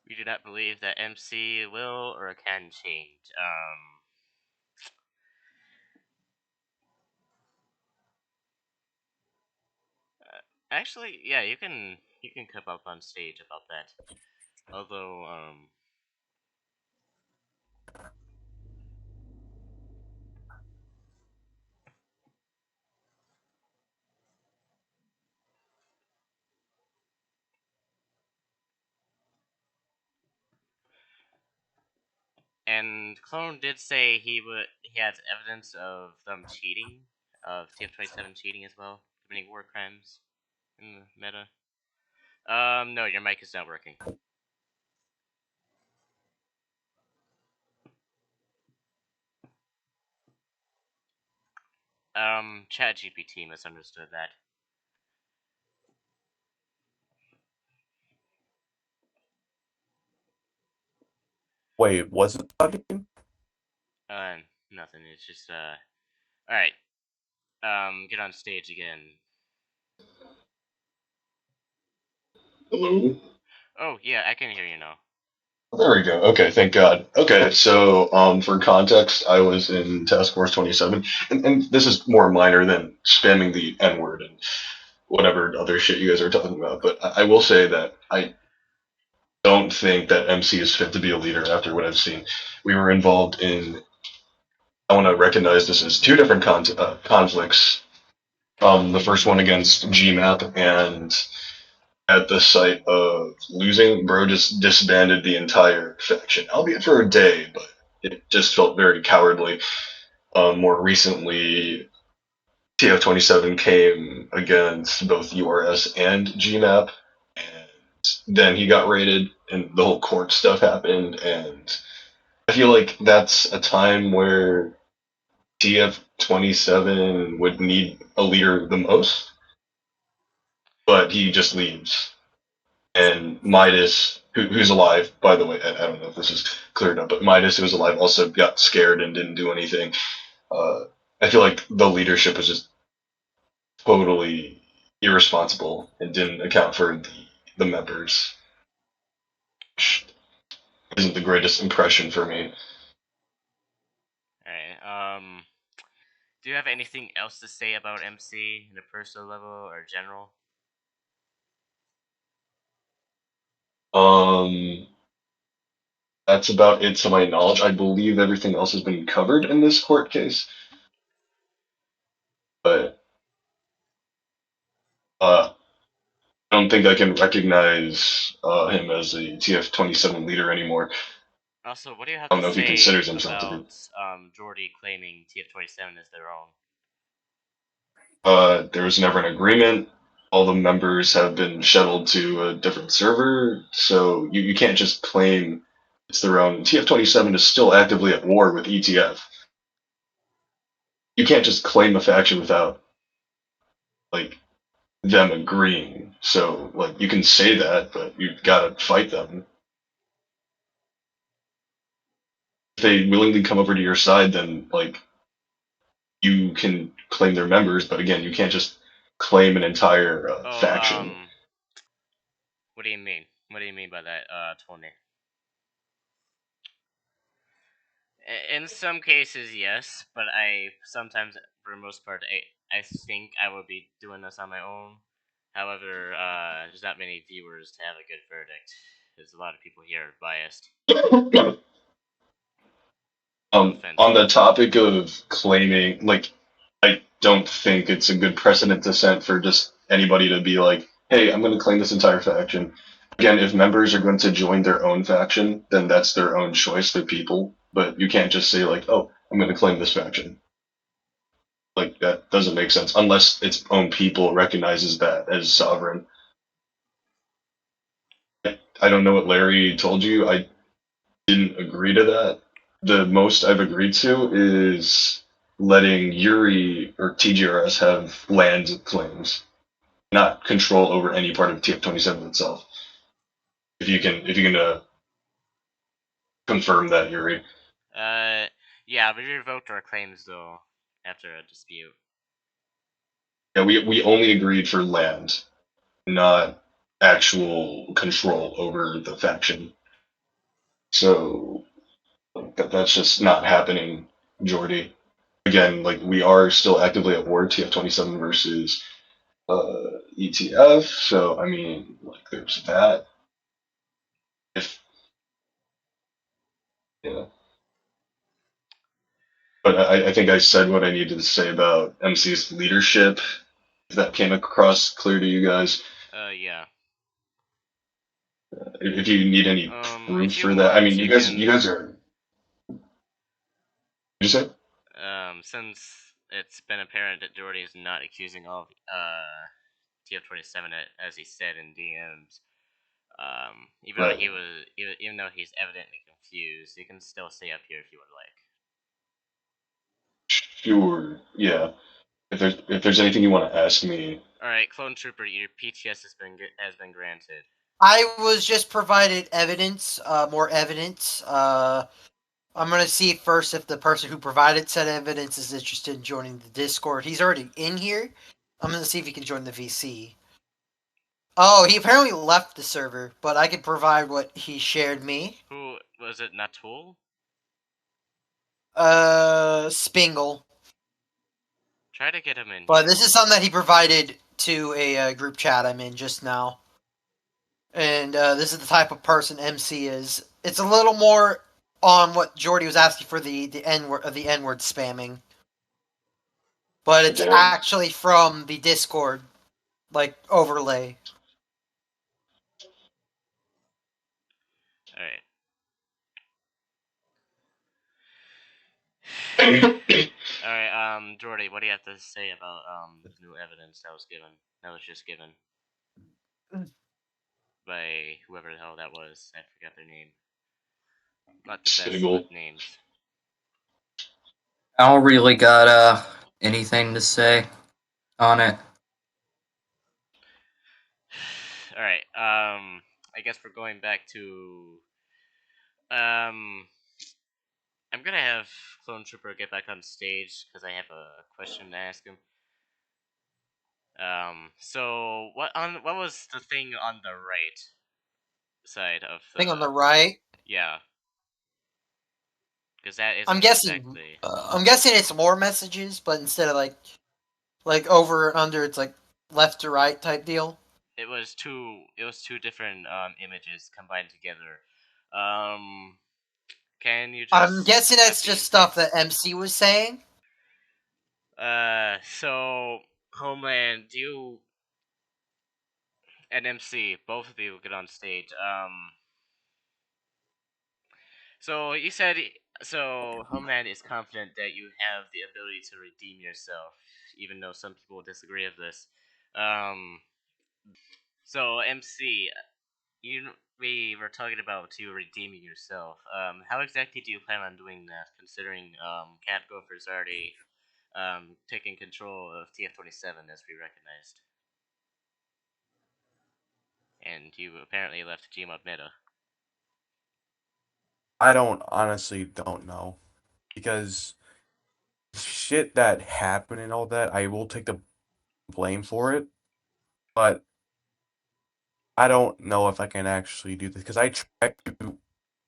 We do not believe that MC will or can change. Actually, yeah, you can come up on stage about that. Although, And Clone did say he has evidence of them cheating, of TF27 cheating as well, committing war crimes in the meta. No, your mic is not working. ChatGPT misunderstood that. Wait, was it talking? Nothing. It's just Alright. Get on stage again. Hello? Oh, yeah, I can hear you now. There we go. Okay, thank God. Okay, so for context, I was in Task Force 27, and this is more minor than spamming the N word and whatever other shit you guys are talking about, but I will say that I don't think that MC is fit to be a leader after what I've seen. We were involved in, I want to recognize this as two different conflicts. The first one against GMAP, and at the sight of losing, bro just disbanded the entire faction, albeit for a day, but it just felt very cowardly. More recently, TF27 came against both URS and GMAP, and then he got raided, and the whole court stuff happened, and I feel like that's a time where TF27 would need a leader the most, but he just leaves. And Midas, who's alive, by the way, I don't know if this is clear enough, but Midas, who was alive, also got scared and didn't do anything. I feel like the leadership was just totally irresponsible and didn't account for the members, which isn't the greatest impression for me. Alright, do you have anything else to say about MC in a personal level or general? That's about it to my knowledge. I believe everything else has been covered in this court case. But I don't think I can recognize him as a TF27 leader anymore. Also, what do you have I don't to know if he say considers himself to be. about Jordi claiming TF27 as their own? There was never an agreement. All the members have been shuttled to a different server, so you can't just claim it's their own. TF27 is still actively at war with ETF. You can't just claim a faction without like them agreeing. So like you can say that, but you've got to fight them. If they willingly come over to your side, then like you can claim their members, but again, you can't just claim an entire faction. What do you mean? What do you mean by that, Tony? In some cases, yes, but sometimes, for the most part, I think I would be doing this on my own. However, there's not many viewers to have a good verdict. There's a lot of people here biased. On the topic of claiming, like, I don't think it's a good precedent to set for just anybody to be like, hey, I'm going to claim this entire faction. Again, if members are going to join their own faction, then that's their own choice, they're people. But you can't just say, like, oh, I'm going to claim this faction. Like, that doesn't make sense, unless its own people recognizes that as sovereign. I don't know what Larry told you. I didn't agree to that. The most I've agreed to is letting Yuri or TGRS have land claims, not control over any part of TF27 itself. If you can confirm that, Yuri. Yeah, we revoked our claims though after a dispute. Yeah, we only agreed for land, not actual control over the faction. So that's just not happening, Jordy. Again, like we are still actively at war, TF27 versus ETF. So I mean, like there's that. If yeah, but I think I said what I needed to say about MC's leadership. If that came across clear to you guys. Yeah. If you need any proof if you for that, I want, mean, you guys are you say? Since it's been apparent that Jordy is not accusing all of TF27 as he said in DMs, even though Right. he was, even though he's evidently confused, you can still stay up here if you would like. Sure. Yeah. If there's anything you want to ask me, All right, Clone Trooper, your PTS has been granted. I was just provided evidence, more evidence. I'm gonna see first if the person who provided said evidence is interested in joining the Discord. He's already in here. I'm gonna see if he can join the VC. Oh, he apparently left the server, but I can provide what he shared me. Who was it? Natul? Spingle. Try to get him in. But here. this is something that he provided to a group chat I'm in just now. And this is the type of person MC is. It's a little more on what Jordy was asking for the N word spamming, but it's okay. actually from the Discord like overlay. All right. All right, Jordy, what do you have to say about the new evidence that was just given by whoever the hell that was? I forgot their name. Not the best Spiggle. with names. I don't really got anything to say on it. All right. I guess we're going back to I'm gonna have Clone Trooper get back on stage because I have a question to ask him. So what was the thing on the right side of the Thing on the right. yeah? Because that I'm isn't guessing. exactly. I'm guessing it's more messages, but instead of like over and under, it's like left to right type deal. It was two different images combined together. Um, can you I'm just guessing that's copy just and stuff that paste? MC was saying. So Homeland, you and MC, both of you get on stage. So you said so Homeland is confident that you have the ability to redeem yourself, even though some people disagree with this. So MC, we were talking about you redeeming yourself. How exactly do you plan on doing that? Considering Cat Gopher's already taking control of TF27 as we recognized, and you apparently left Gmod meta. I honestly don't know because shit that happened and all that, I will take the blame for it, but I don't know if I can actually do this because I tried to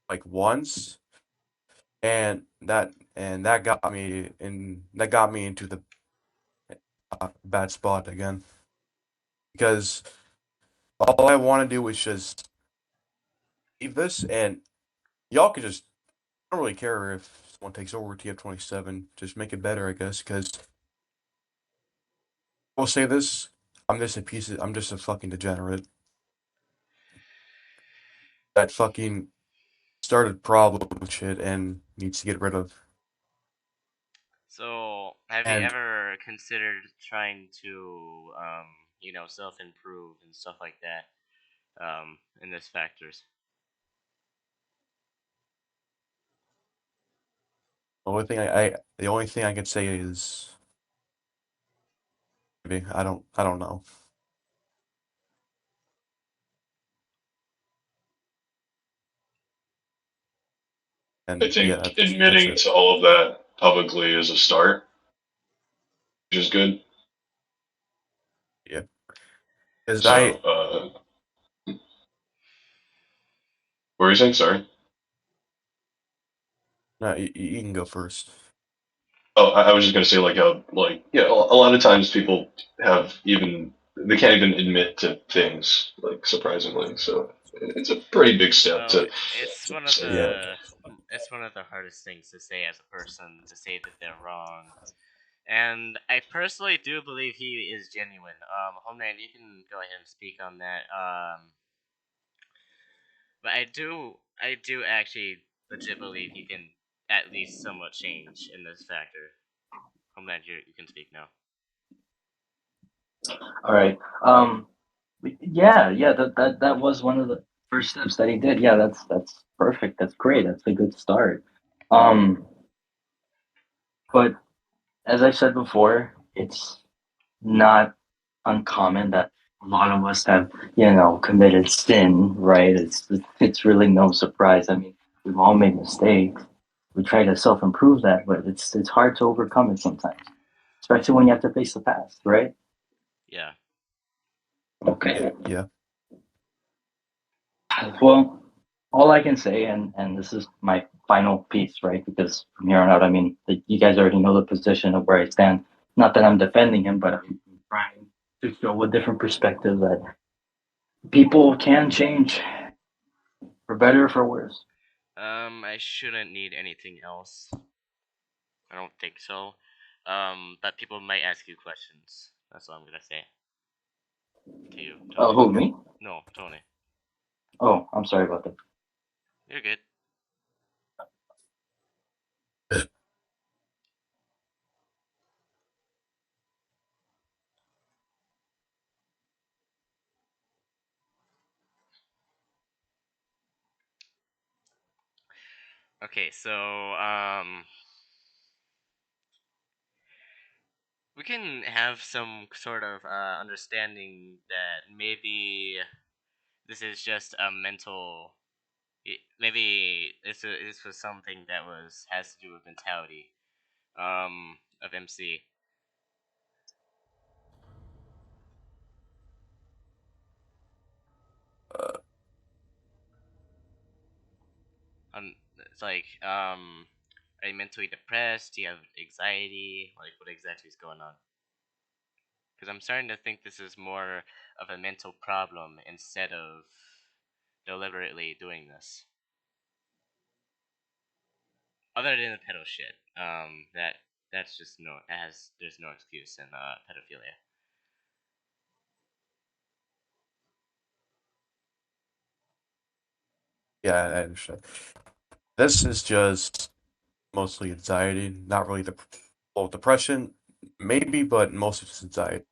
like once, and that got me into the bad spot again because all I want to do is just leave this, and y'all could just I don't really care if someone takes over TF27, just make it better, I guess, because I will say this, I'm just a fucking degenerate that fucking started problem with shit and needs to get rid of. So, have you And ever considered trying to, self improve and stuff like that, in this factors? the only thing I can say is maybe I don't know. I And yeah, think that's admitting it. to all of that publicly is a start, which is good. Yeah, because So, what were you saying? Sorry. no, you can go first. Oh, I was just gonna say like how like yeah, a lot of times people have even they can't even admit to things like surprisingly. So it's a pretty big step Well, to say that. it's one of the hardest things to say as a person to say that they're wrong. And I personally do believe he is genuine. Homeland, you can go ahead and speak on that. But I do actually legit believe he can at least somewhat change in this factor. Homeland, you can speak now. All right. Yeah. That was one of the first steps that he did. Yeah, that's perfect. That's great. That's a good start. But as I said before, it's not uncommon that a lot of us have, committed sin, right? It's really no surprise. I mean, we've all made mistakes. We try to self-improve that, but it's hard to overcome it sometimes, especially when you have to face the past, right? Yeah. Okay. Yeah. Well, all I can say, and this is my final piece, right? Because from here on out, I mean, you guys already know the position of where I stand. Not that I'm defending him, but I'm trying to show a different perspective that people can change for better or for worse. I shouldn't need anything else. I don't think so. But people might ask you questions. That's all I'm gonna say. To you, Oh, Tony. who, me? No, Tony. Oh, I'm sorry about that. You're good. Okay, so we can have some sort of understanding that maybe this is just a mental. Maybe this was something that has to do with mentality of MC. It's like are you mentally depressed? Do you have anxiety? Like what exactly is going on? Because I'm starting to think this is more of a mental problem instead of deliberately doing this. Other than the pedo shit, that's just there's no excuse in pedophilia. Yeah, I understand. This is just mostly anxiety, not really depression, maybe, but mostly just anxiety.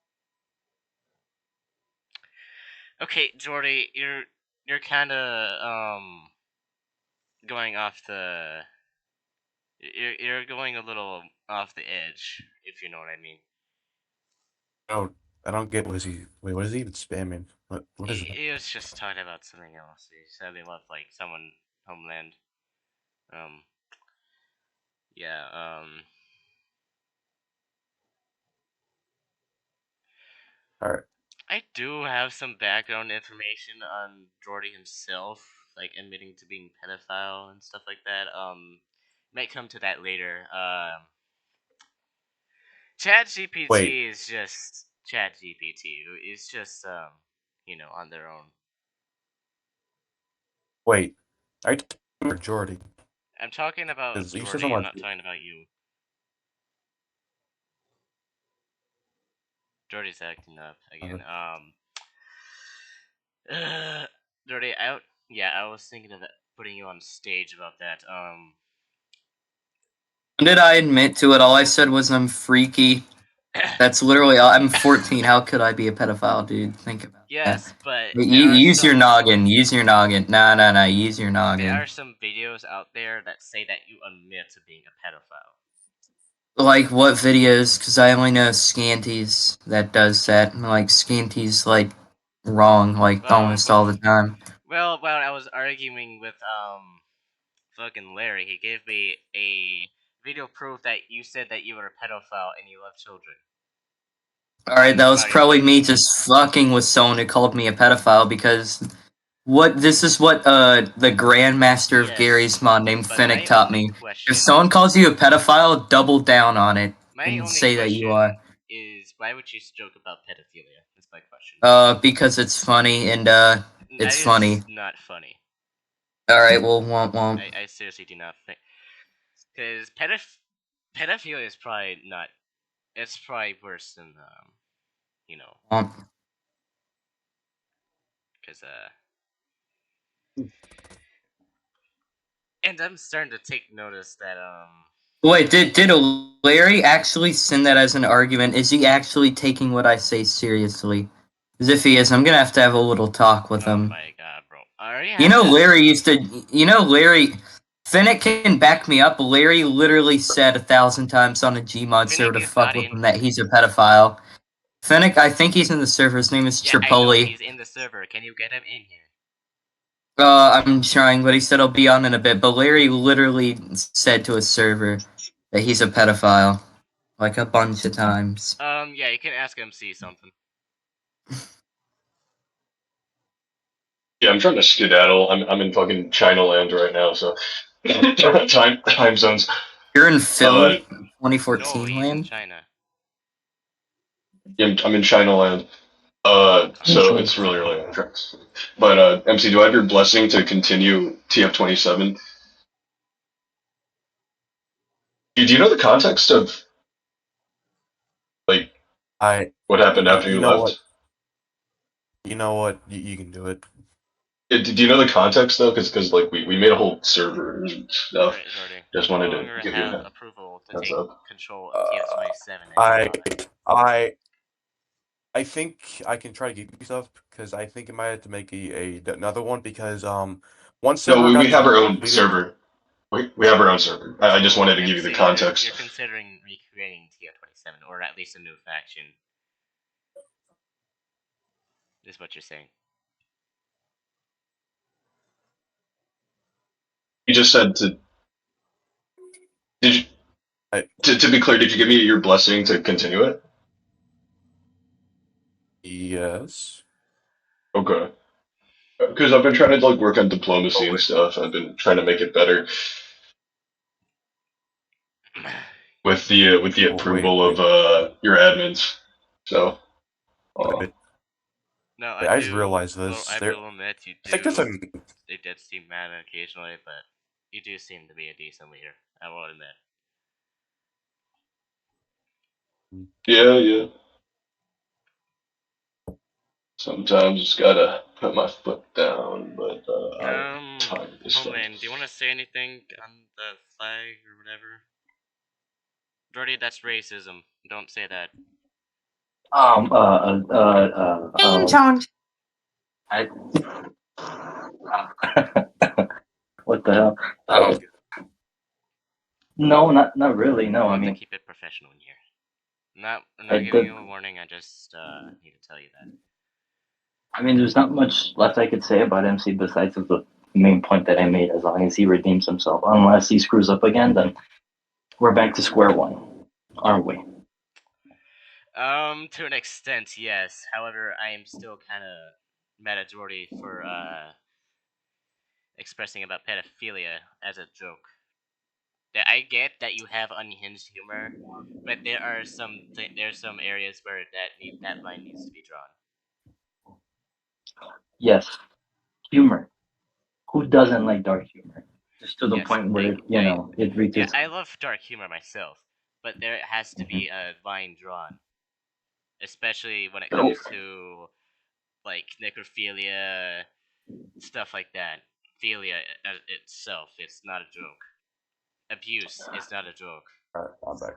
Okay, Jordy, you're kind of going off the. You're going a little off the edge, if you know what I mean. I don't get what is he. Wait, what is he even spamming? What is that? He was just talking about something else. He said he left like someone homeland. Um, yeah. All right. I do have some background information on Jordy himself, like admitting to being pedophile and stuff like that. Might come to that later. Chat Wait, GPT is just Chat GPT. It's just on their own. wait. Are you talking about Jordy? I'm talking about Because you said something Jordy. I'm about. not talking about you. Jordy's acting up again. Jordy, I was thinking of putting you on stage about that. When did I admit to it? All I said was I'm freaky. That's literally all. I'm 14. How could I be a pedophile, dude? Think about that. Yes, but there are Use your some noggin. Use your noggin. Nah. Use your there noggin. are some videos out there that say that you admit to being a pedophile. Like what videos? Because I only know Scanties that does that. Like Scanties, like wrong, like Well, almost all the time. while I was arguing with fucking Larry, he gave me a video proof that you said that you were a pedophile and you love children. Alright, that was About your probably me videos. just fucking with someone who called me a pedophile because this is what the Grandmaster of Yes, Gary's mod named but Finnick my taught only me. If question, someone calls you a pedophile, double down on it my and only say that you question are. is why would you joke about pedophilia? That's my question. Because it's funny and That it's is funny. not funny. Alright, well womp. I seriously do not think because pedophilia is probably not. It's probably worse than you know, Womp. because And I'm starting to take notice that Wait, did Larry actually send that as an argument? Is he actually taking what I say seriously? Because if he is, I'm gonna have to have a little talk with oh him. my god, bro. I already You had know, this. Larry used to. You know, Larry. Finnick can back me up. Larry literally said 1,000 times on a Gmod server to Finnick is fuck not with in. him that he's a pedophile. Finnick, I think he's in the server. His name is Yeah, I know Tripoli. he's in the server. Can you get him in here? I'm trying, but he said I'll be on in a bit. But Larry literally said to a server that he's a pedophile, like a bunch of times. Yeah, you can ask MC something. Yeah, I'm trying to skedaddle. I'm in fucking China land right now, so time zones. You're in Phil, No, 2014 he's in land. China. Yeah, I'm in China land. So it's really early on tracks. But MC, do I have your blessing to continue TF27? Do you know the context of like what happened after you You know left? what? You know what? You can do it. Do you know the context though? Because like we made a whole server and stuff. Alright, Jordy. Just You no wanted to longer give you have a approval to heads take up. control of TF27 I anymore. I I think I can try to give you stuff because I think I might have to make another one because one No, server we got have our own deleted. server. We have our own server. I just wanted to give you the MC, context. you're considering recreating TF27, or at least a new faction. Is what you're saying. You just said to. Did you? I, To be clear, did you give me your blessing to continue it? yes. Okay. Because I've been trying to like work on diplomacy and stuff. I've been trying to make it better with the Oh, wait, approval of your admins. So wait. No, I I just do. realized Well, this. I There, will admit you I think there's a. did seem mad occasionally, but you do seem to be a decent leader. I will admit. yeah. Sometimes just gotta put my foot down, but I'm tired as fuck. Homeland, do you want to say anything on the flag or whatever? Jordy, that's racism. Don't say that. I, what the hell? No, not really. No, We'll I have to mean, keep it professional in here. I'm I not giving did. you a warning. I just need to tell you that. I mean, there's not much left I could say about MC besides the main point that I made. As long as he redeems himself, unless he screws up again, then we're back to square one, aren't we? To an extent, yes. However, I am still kind of mad at Jordy for expressing about pedophilia as a joke. That I get that you have unhinged humor, but there's some areas where that line needs to be drawn. Yes, humor. Who doesn't like dark humor? Just to the Yes, point where it yeah, reaches. I love dark humor myself, but there has to be a line drawn, especially when it comes to like necrophilia, stuff like that. Philia itself, it's not a joke. Abuse is not a joke. I'm back.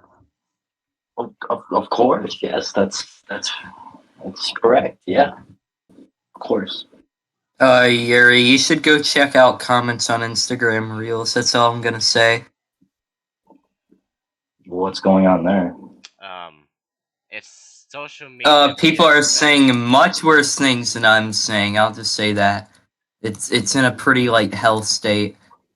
Of course, yes, that's correct. Yeah, of course. Yuri, you should go check out comments on Instagram Reels. That's all I'm gonna say. What's going on there? It's social media. People are saying much worse things than I'm saying. I'll just say that. It's in a pretty like hell state.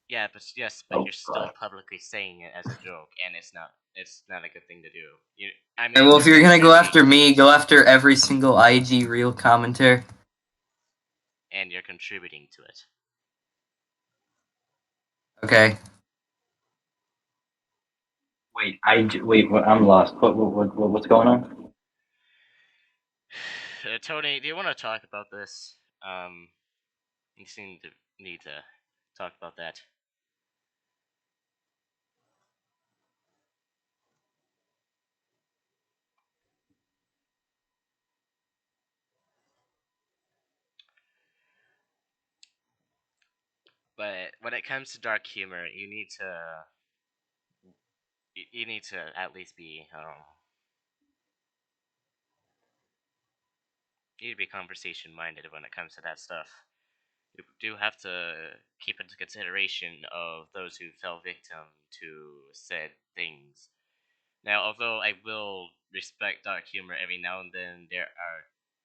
Yeah, but you're still publicly saying it as a joke, and it's not a good thing to do. Well, if you're gonna go after me, go after every single IG Reel commenter. And you're contributing to it. Okay. Wait. I'm lost. What's going on? Tony, do you want to talk about this? You seem to need to talk about that. But when it comes to dark humor, you need to at least be you need to be conversation minded when it comes to that stuff. You do have to keep into consideration of those who fell victim to said things. Now, although I will respect dark humor every now and then, there are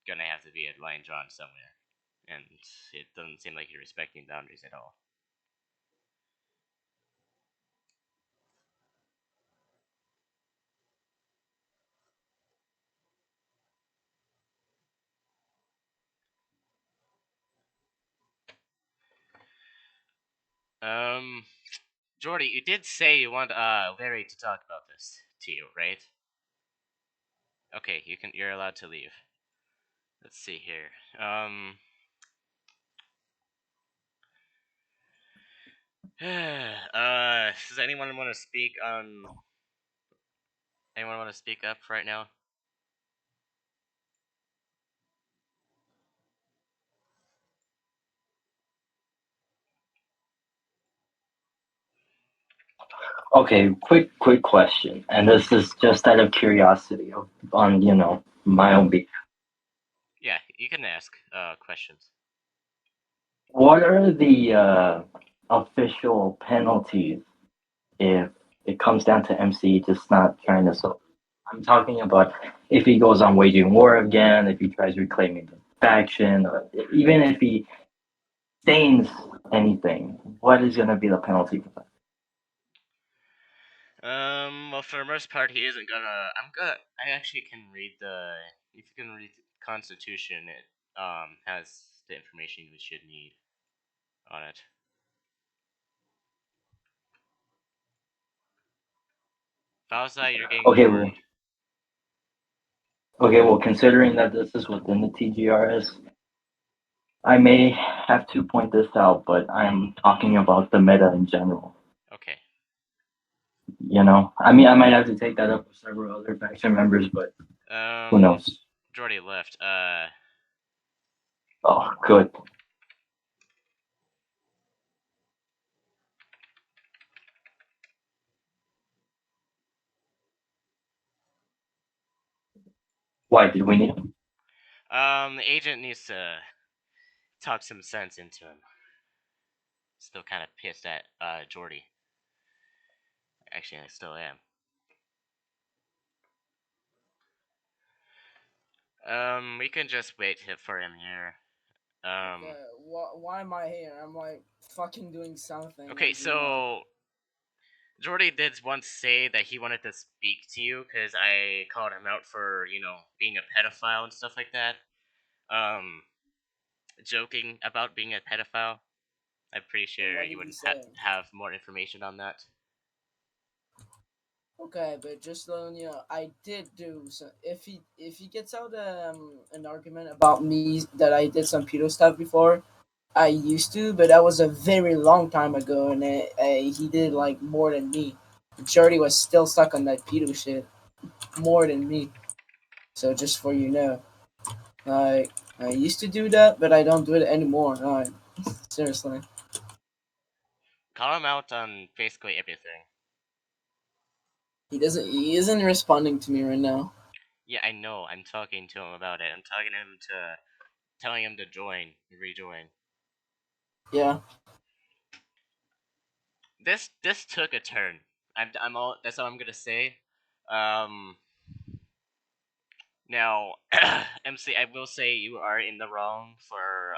gonna have to be a line drawn somewhere, and it doesn't seem like you're respecting boundaries at all. Um, Jordy, you did say you want Larry to talk about this to you, right? Okay, you're allowed to leave. Let's see here. Does anyone want to speak on? Anyone want to speak up right now? Okay, quick question, and this is just out of curiosity on my own behalf. Yeah, you can ask questions. What are the official penalties if it comes down to MC just not trying to solve? I'm talking about if he goes on waging war again, if he tries reclaiming the faction, or even if he stains anything. What is going to be the penalty for that? Well, for the most part, he isn't gonna. I actually can read the. If you can read the Constitution, it has the information you should need on it. Falsai, you're getting Okay, warned. well, considering that this is within the TGRS, I may have to point this out, but I'm talking about the meta in general. Okay. I mean, I might have to take that up with several other faction members, but who knows? Jordy left. Oh, good. Why did we need him? The agent needs to talk some sense into him. Still kind of pissed at Jordy. Actually, I still am. We can just wait for him here. Okay, why am I here? I'm like fucking doing something. Okay, so Jordy did once say that he wanted to speak to you because I called him out for being a pedophile and stuff like that. Joking about being a pedophile. I'm pretty sure what you did would he say? have more information on that. Okay, but just letting you know, I did do so. If he gets out an argument about me that I did some pedo stuff before, I used to, but that was a very long time ago, and he did like more than me. Jordy was still stuck on that pedo shit more than me. So just for you know, like I used to do that, but I don't do it anymore. Seriously. Call him out on basically everything. He isn't responding to me right now. Yeah, I know. I'm talking to him about it. I'm telling him to rejoin. Yeah. This took a turn. I'm all. That's all I'm gonna say. Um. Now, MC, I will say you are in the wrong for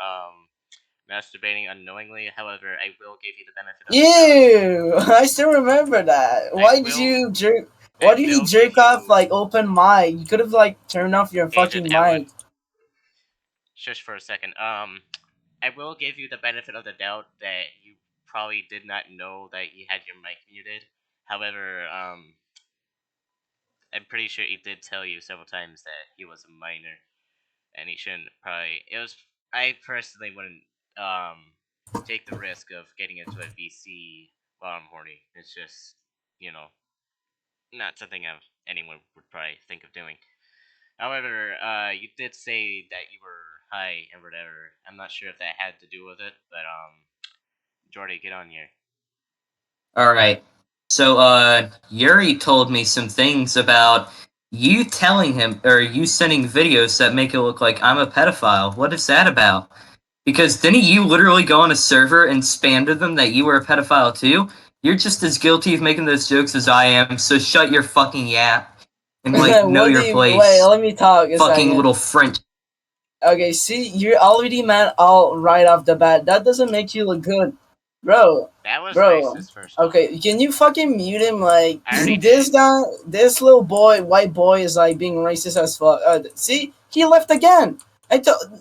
masturbating unknowingly. However, I will give you the benefit of the doubt. Ew! I still remember that. I Why did will. you jerk? I Why did you will give jerk off you like open mic? You could have like turned off your Agent fucking Edwin. mic. Shush for a second. I will give you the benefit of the doubt that you probably did not know that you had your mic muted. However, I'm pretty sure he did tell you several times that he was a minor, and he shouldn't probably. It was. I personally wouldn't take the risk of getting into a VC while I'm horny. It's just you know not something anyone would probably think of doing. However, you did say that you were high and whatever. I'm not sure if that had to do with it, but Jordy, get on here. Alright. So, Yuri told me some things about you telling him, or you sending videos that make it look like I'm a pedophile. What is that about? Because didn't you literally go on a server and spam to them that you were a pedophile too? You're just as guilty of making those jokes as I am, so shut your fucking yap. And, like, know What do your you wait? place. Let me talk a Fucking second. little French. Okay, see, you're already mad all right off the bat. That doesn't make you look good, bro. That was Bro, racist, first off. okay, can you fucking mute him? Like I already this did. guy, this little boy, white boy, is like being racist as fuck. See, he left again.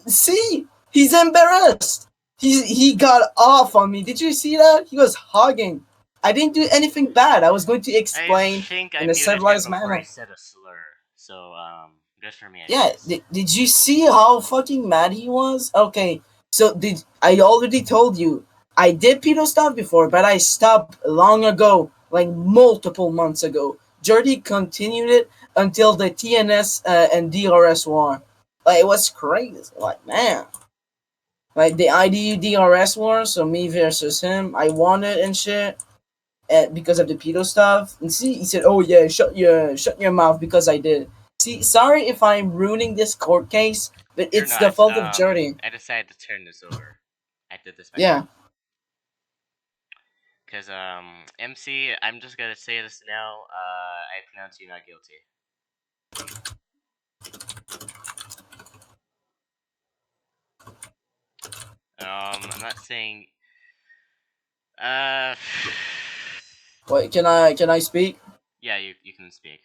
See, he's embarrassed. He got off on me. Did you see that? He was hugging. I didn't do anything bad. I was going to I explain think I in a muted him civilized before he manner. said a slur. So, good for me, I Yeah, guess. did you see how fucking mad he was? Okay, so did I already told you I did pedo stuff before, but I stopped long ago, like multiple months ago. Jordy continued it until the TNS and DRS war. Like it was crazy. Like man, like the IDU DRS war. So me versus him. I won it and shit. Because of the pedo stuff. And see, he said, "Oh yeah, shut your mouth," because I did. See, sorry if I'm ruining this court case, but You're it's the not. fault of Jordy. I decided to turn this over. I did this Yeah. myself. Because, MC, I'm just gonna say this now, I pronounce you not guilty. I'm not saying, Wait, can I speak? yeah, you can speak.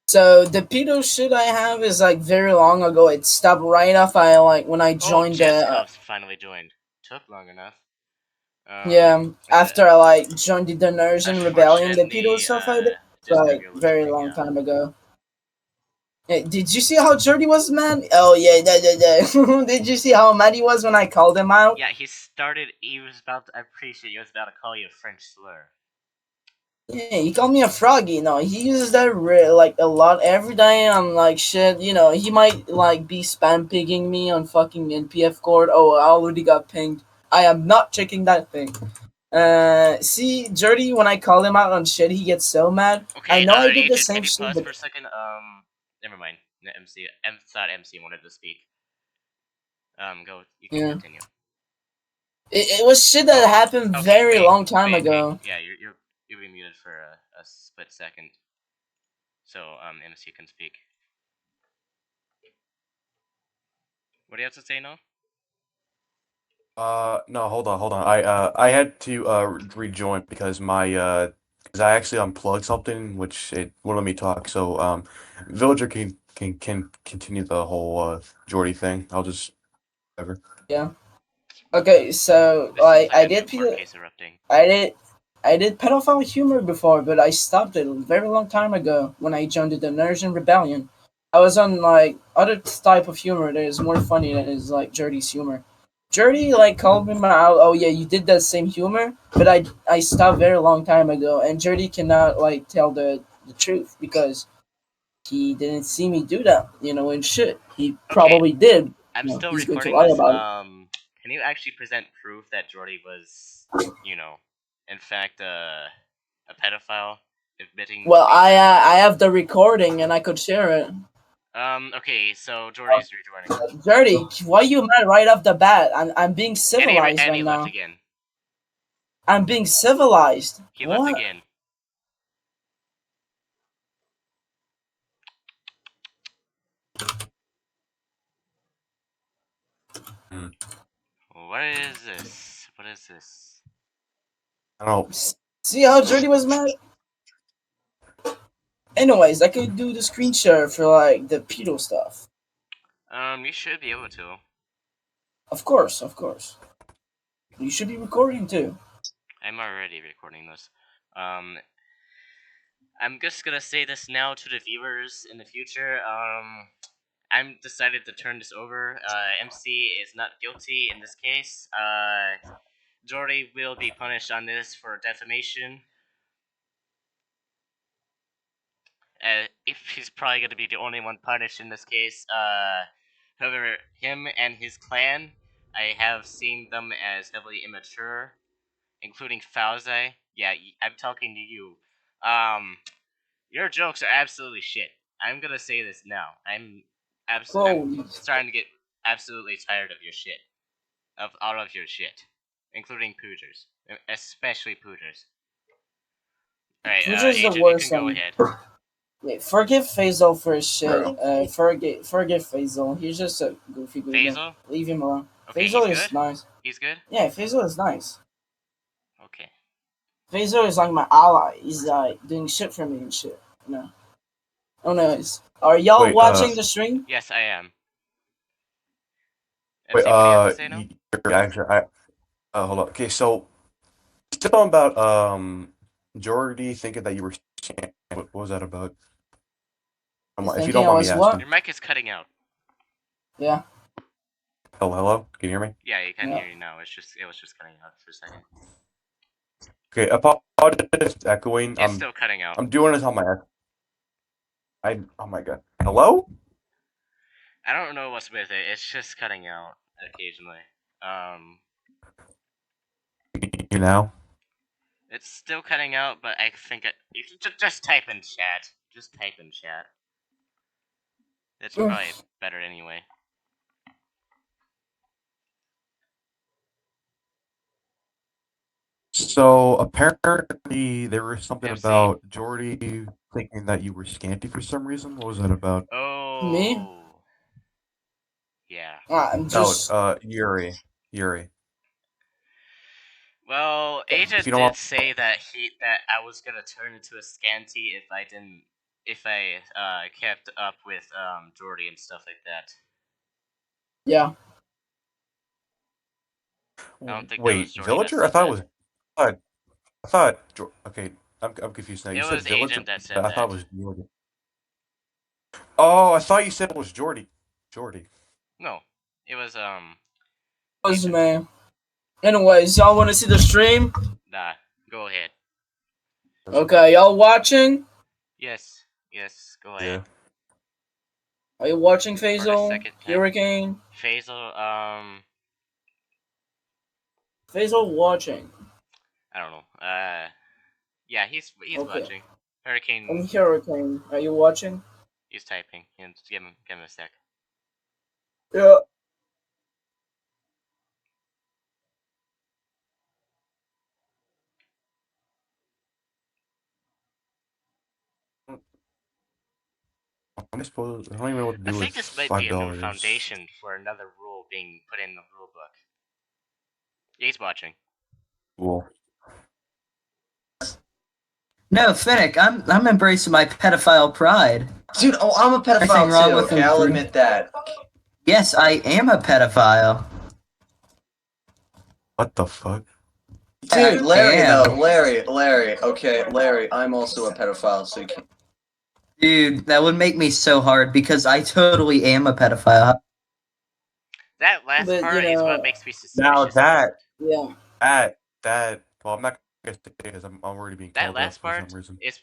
So the pedo shit I have is like very long ago. It stopped right off I like when I Oh, joined the Cheskov's finally joined. Took long enough. yeah, But after I like joined the Denersion Rebellion, the pedo unfortunately, stuff I did Discord like girl was very kicking me long out. time ago. Hey, did you see how Jordy was, man? Oh yeah, did you see how mad he was when I called him out? Yeah, he was about to, I'm pretty sure he was about to call you a French slur. Yeah, he called me a froggy. You know, he uses that like a lot every day on like shit. You know, he might like be spam pinging me on fucking NPF court. Oh, I already got pinged. I am not checking that thing. See, Jordy, when I call him out on shit, he gets so mad. I Okay, know I did the Agent, same can you shit, pause but for a second? Never mind. The MC, thought MC wanted to speak. Go. You can yeah, continue. it was shit that happened Okay, very long time Bang. ago. Yeah, you're being muted for a split second. So, MC can speak. What do you have to say now? No, hold on. I had to rejoin because because I actually unplugged something, which it wouldn't let me talk. So, Villager can continue the whole Jordy thing. I'll just whatever. Yeah. Okay, so This seems like like a new court case erupting. I did I did pedophile humor before, but I stopped it a very long time ago when I joined the Denersion Rebellion. I was on like other type of humor that is more funny than is like Jordy's humor. Jordy like called me out. Oh yeah, you did that same humor, but I stopped very long time ago, and Jordy cannot like tell the truth because he didn't see me do that. You know, and shit, he Okay, probably did. I'm You know, still he's going to recording lie this. about it. Can you actually present proof that Jordy was, in fact, a pedophile, admitting to Well, being that? I have the recording and I could share it. Okay, so Jordy's rejoining. Dirty, why you mad right off the bat? I'm being And civilized and right he left now. again. I'm being civilized. He left What? again. Hmm. What is this? What is this? I don't See how Dirty was mad? Anyways, I could do the screen share for like the pedo stuff. You should be able to. Of course, of course. You should be recording too. I'm already recording this. I'm just gonna say this now to the viewers in the future. I'm decided to turn this over. MC is not guilty in this case. Jordy will be punished on this for defamation. If he's probably gonna be the only one punished in this case. However, him and his clan, I have seen them as heavily immature. including Fauzai. Yeah, I'm talking to you. Your jokes are absolutely shit. I'm gonna say this now. I'm Holy. starting to get absolutely tired of your shit. Of all of your shit, including Pooters, especially Pooters. All right, Pooja's the Agent, you worst can go one. ahead. Yeah, forgive Faisal for his shit. Bro. Forgive Faisal. He's just a goofy guy. Faisal? Leave him alone. Okay, he's Faisal is good. nice. He's good. Yeah, Faisal is nice. Okay. Faisal is like my ally. He's like doing shit for me and shit. You know. Oh no. Are y'all Wait, watching the stream? Yes, I am. wait, MC, what do you have to say now? actually, hold on. Okay, so still talking about Jordy thinking that you were scam. What was that about? If you Thinking don't I mind me was what? asking. Your mic is cutting out. Yeah. Hello? Can you hear me? Yeah, you can Yeah. hear you now. It was just cutting out for a second. Okay, apologies, echoing. It's still cutting out. I'm doing this on my. Oh my god. Hello? I don't know what's with it. It's just cutting out occasionally. You know? It's still cutting out, but I think you can just type in chat. Just type in chat. It's probably better anyway. So apparently there was something MC? about Jordy thinking that you were scanty for some reason. What was that about? Me? Oh. Yeah. I'm just. Yuri. Well, If Agent you don't did want, say that I was gonna turn into a scanty if I kept up with Jordy and stuff like that. Yeah. I don't think that was wait, Jordy that villager? said that. I thought. Okay, I'm confused now. It You said was villager, Agent that said but I thought that. it was Jordy. Oh, I thought you said it was Jordy. No, it was Was Agent. man. Anyways, y'all want to see the stream? Nah, go ahead. Okay, y'all watching? Yes, go Yeah. ahead. Are you watching For the Faisal? second time. Hurricane? Faisal, Faisal watching. I don't know. Yeah, he's Okay. watching. Hurricane, I'm Hurricane. Are you watching? he's typing. Just give him a sec. Yeah. I suppose I don't even know what to I do with think this might be a new $5. foundation for another rule being put in the rule book. He's watching. Cool. No, Finnick, I'm embracing my pedophile pride. Dude, oh, I'm a Anything pedophile wrong too. with Okay, him I'll three? admit that. Yes, I am a pedophile. What the fuck? Dude, Larry Damn. though, Larry. Okay, Larry, I'm also a pedophile, so you can. Dude, that would make me so hard because I totally am a pedophile. That last But, part you is know, what makes me suspicious. Now that yeah. well, I'm not gonna say it because I'm already being That called out last for some part reason. is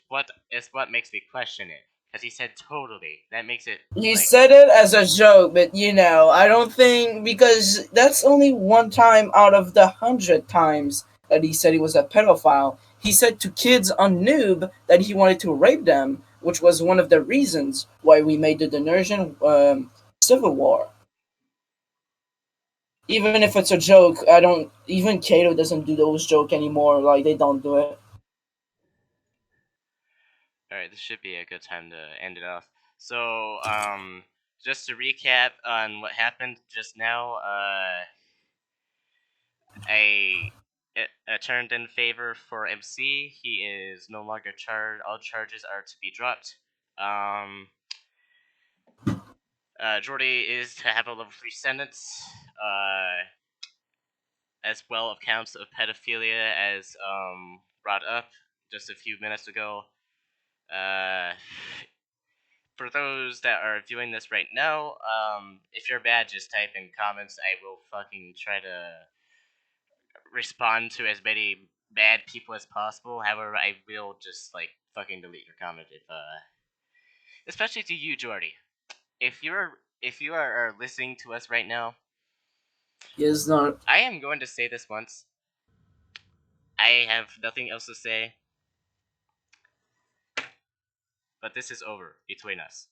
what makes me question it. Because he said totally. That makes it. You like, said it as a joke, but you know, I don't think because that's only one time out of the 100 times that he said he was a pedophile. He said to kids on Noob that he wanted to rape them, which was one of the reasons why we made the Denersian Civil War. Even if it's a joke, I don't. Even Kato doesn't do those jokes anymore. Like they don't do it. Alright, this should be a good time to end it off. So, just to recap on what happened just now, I turned in favor for MC. He is no longer charged. All charges are to be dropped. Jordy is to have a level 3 sentence, as well of counts of pedophilia as brought up just a few minutes ago. For those that are viewing this right now, if you're bad, just type in comments. I will fucking try to respond to as many bad people as possible. However, I will just like fucking delete your comment if especially to you, Jordy. If you are listening to us right now, He is not. I am going to say this once. I have nothing else to say. But this is over between us.